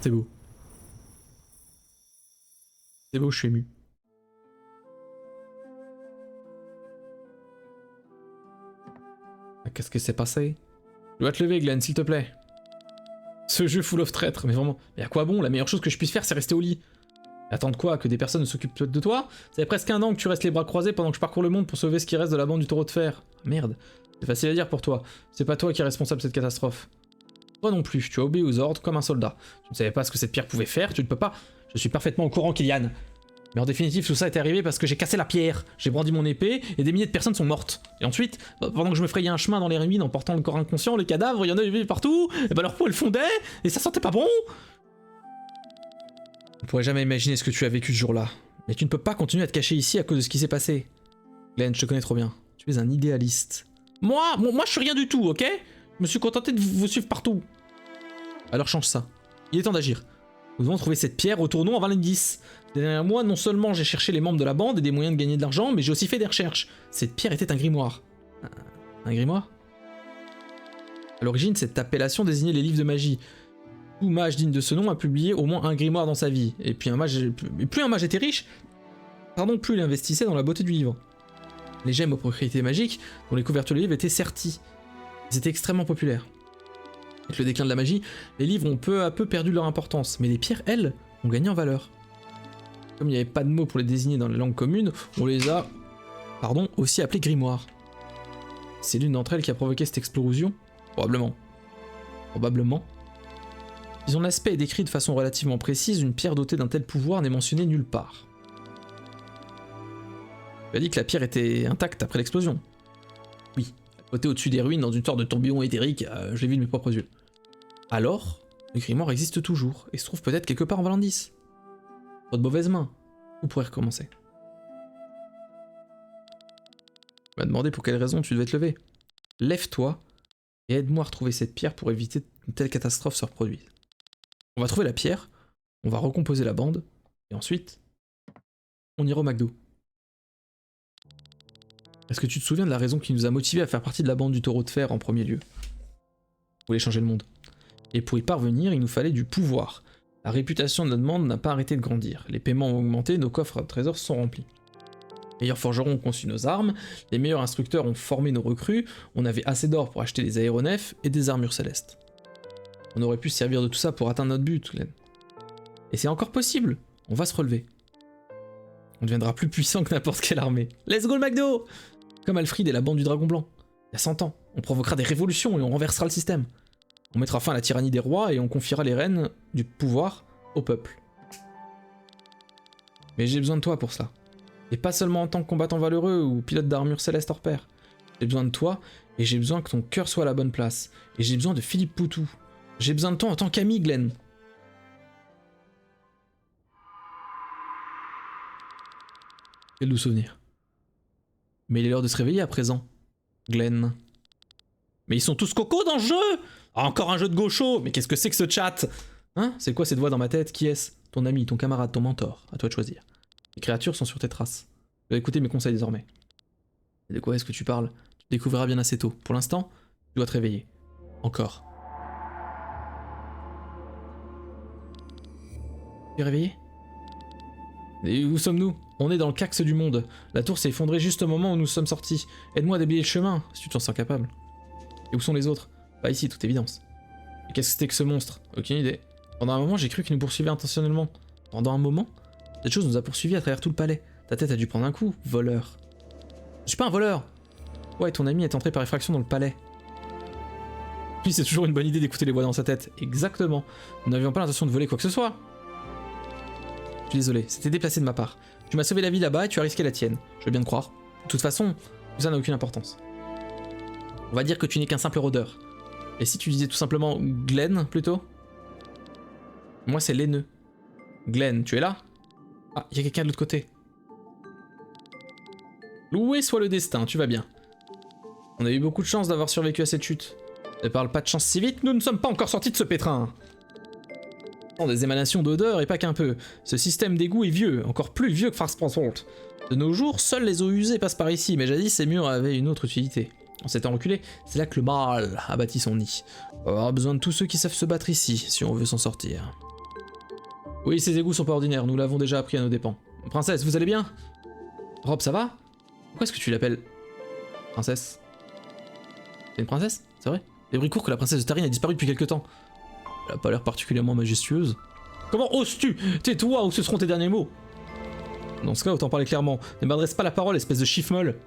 C'est beau. C'est beau, je suis ému. Qu'est-ce que c'est passé? Je dois te lever, Glenn, s'il te plaît. Ce jeu full of traîtres, mais vraiment. Mais à quoi bon? La meilleure chose que je puisse faire, c'est rester au lit. Attendre quoi? Que des personnes ne s'occupent de toi? Ça fait presque un an que tu restes les bras croisés pendant que je parcours le monde pour sauver ce qui reste de la bande du taureau de fer. Merde. C'est facile à dire pour toi. C'est pas toi qui es responsable de cette catastrophe. Toi non plus, tu as obéi aux ordres comme un soldat. Tu ne savais pas ce que cette pierre pouvait faire, tu ne peux pas. Je suis parfaitement au courant, Kylian. Mais en définitive, tout ça est arrivé parce que j'ai cassé la pierre, j'ai brandi mon épée, et des milliers de personnes sont mortes. Et ensuite, pendant que je me frayais un chemin dans les ruines en portant le corps inconscient, les cadavres, il y en avait partout, et bah leur peau elle fondait, et ça sentait pas bon. On pourrait jamais imaginer ce que tu as vécu ce jour-là. Mais tu ne peux pas continuer à te cacher ici à cause de ce qui s'est passé. Glenn, je te connais trop bien. Tu es un idéaliste. Moi je suis rien du tout, ok? Je me suis contenté de vous suivre partout. Alors change ça. Il est temps d'agir. Nous devons trouver cette pierre, retournons avant l'indice. Ces derniers mois, non seulement j'ai cherché les membres de la bande et des moyens de gagner de l'argent, mais j'ai aussi fait des recherches. Cette pierre était un grimoire. Un grimoire? À l'origine, cette appellation désignait les livres de magie. Tout mage digne de ce nom a publié au moins un grimoire dans sa vie. Et puis plus un mage était riche, plus il investissait dans la beauté du livre. Les gemmes aux propriétés magiques, dont les couvertures de livres étaient serties. Ils étaient extrêmement populaires. Avec le déclin de la magie, les livres ont peu à peu perdu leur importance, mais les pierres, elles, ont gagné en valeur. Comme il n'y avait pas de mots pour les désigner dans la langue commune, on les a, aussi appelés grimoires. C'est l'une d'entre elles qui a provoqué cette explosion? Probablement. Probablement. Si son aspect est décrit de façon relativement précise, une pierre dotée d'un tel pouvoir n'est mentionnée nulle part. Tu as dit que la pierre était intacte après l'explosion. Oui, elle flottait au-dessus des ruines dans une sorte de tourbillon éthérique, je l'ai vu de mes propres yeux. Alors, le grimoire existe toujours, et se trouve peut-être quelque part en Valandis. Pas de mauvaises mains, on pourrait recommencer. Tu m'as demandé pour quelle raison tu devais te lever. Lève-toi Et aide-moi à retrouver cette pierre pour éviter qu'une telle catastrophe se reproduise. On va trouver la pierre, on va recomposer la bande, et ensuite, on ira au McDo. Est-ce que tu te souviens de la raison qui nous a motivés à faire partie de la bande du taureau de fer en premier lieu? On voulait changer le monde. Et pour y parvenir, il nous fallait du pouvoir. La réputation de notre bande n'a pas arrêté de grandir. Les paiements ont augmenté, nos coffres à trésors sont remplis. Les meilleurs forgerons ont conçu nos armes, les meilleurs instructeurs ont formé nos recrues, on avait assez d'or pour acheter des aéronefs et des armures célestes. On aurait pu se servir de tout ça pour atteindre notre but, Glenn. Et c'est encore possible, on va se relever. On deviendra plus puissant que n'importe quelle armée. Let's go le McDo! Comme Alfred et la bande du Dragon Blanc. Il y a 100 ans, on provoquera des révolutions et on renversera le système. On mettra fin à la tyrannie des rois et on confiera les rênes du pouvoir au peuple. Mais j'ai besoin de toi pour cela. Et pas seulement en tant que combattant valeureux ou pilote d'armure céleste hors pair. J'ai besoin de toi, et j'ai besoin que ton cœur soit à la bonne place. Et j'ai besoin de Philippe Poutou. J'ai besoin de toi en tant qu'ami, Glenn. Quel doux souvenir. Mais il est l'heure de se réveiller à présent, Glenn. Mais ils sont tous cocos dans le jeu! Ah, encore un jeu de gaucho! Mais qu'est-ce que c'est que ce chat? Hein? C'est quoi cette voix dans ma tête? Qui est-ce? Ton ami, ton camarade, ton mentor. À toi de choisir. Les créatures sont sur tes traces. Tu dois écouter mes conseils désormais. Et de quoi est-ce que tu parles? Tu découvriras bien assez tôt. Pour l'instant, tu dois te réveiller. Encore. Tu es réveillé? Et où sommes-nous? On est dans le cax du monde. La tour s'est effondrée juste au moment où nous sommes sortis. Aide-moi à déblayer le chemin, si tu t'en sens capable. Et où sont les autres? Pas ici, toute évidence. Et qu'est-ce que c'était que ce monstre? Aucune idée. Pendant un moment, j'ai cru qu'il nous poursuivait intentionnellement. Pendant un moment? Cette chose nous a poursuivis à travers tout le palais. Ta tête a dû prendre un coup, voleur. Je suis pas un voleur! Ouais, ton ami est entré par effraction dans le palais. Puis c'est toujours une bonne idée d'écouter les voix dans sa tête. Exactement. Nous n'avions pas l'intention de voler quoi que ce soit. Je suis désolé, c'était déplacé de ma part. Tu m'as sauvé la vie là-bas et tu as risqué la tienne. Je veux bien te croire. De toute façon, ça n'a aucune importance. On va dire que tu n'es qu'un simple rôdeur. Et si tu disais tout simplement Glenn, plutôt? Moi, c'est laineux. Glenn, tu es là? Ah, il y a quelqu'un de l'autre côté. Loué soit le destin, tu vas bien. On a eu beaucoup de chance d'avoir survécu à cette chute. Ne parle pas de chance si vite, nous ne sommes pas encore sortis de ce pétrin. Des émanations d'odeur et pas qu'un peu. Ce système d'égout est vieux, encore plus vieux que Farspronsholt. De nos jours, seules les eaux usées passent par ici, mais jadis ces murs avaient une autre utilité. En s'étant reculé, c'est là que le mal a bâti son nid. On va avoir besoin de tous ceux qui savent se battre ici, si on veut s'en sortir. Oui, ces égouts sont pas ordinaires, nous l'avons déjà appris à nos dépens. Princesse, vous allez bien? Rob, ça va? Pourquoi est-ce que tu l'appelles princesse? C'est une princesse? C'est vrai? Les bruits courent que la princesse de Tarine a disparu depuis quelque temps. Elle a pas l'air particulièrement majestueuse. Comment oses-tu? Tais-toi ou ce seront tes derniers mots. Dans ce cas, autant parler clairement. Ne m'adresse pas la parole, espèce de chiffre-molle.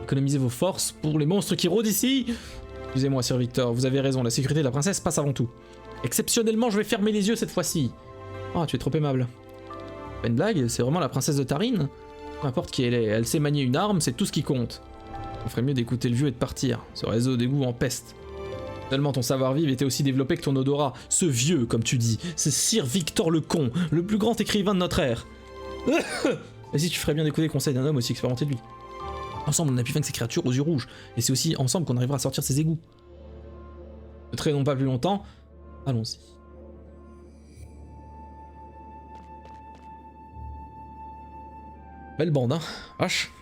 Économisez vos forces pour les monstres qui rôdent ici. Excusez-moi, Sir Victor, vous avez raison, la sécurité de la princesse passe avant tout. Exceptionnellement, je vais fermer les yeux cette fois-ci. Ah, tu es trop aimable. Pas une blague, c'est vraiment la princesse de Tarine? Peu importe qui elle est, elle sait manier une arme, c'est tout ce qui compte. On ferait mieux d'écouter le vieux et de partir. Ce réseau d'égout en peste. Tellement ton savoir-vivre était aussi développé que ton odorat. Ce vieux, comme tu dis, c'est Sir Victor le Con, le plus grand écrivain de notre ère. Et si tu ferais bien d'écouter les conseils d'un homme aussi expérimenté de lui. Ensemble, on a pu vaincre ces créatures aux yeux rouges. Et c'est aussi ensemble qu'on arrivera à sortir ces égouts. Ne traînons pas plus longtemps. Allons-y. Belle bande, hein. Vache.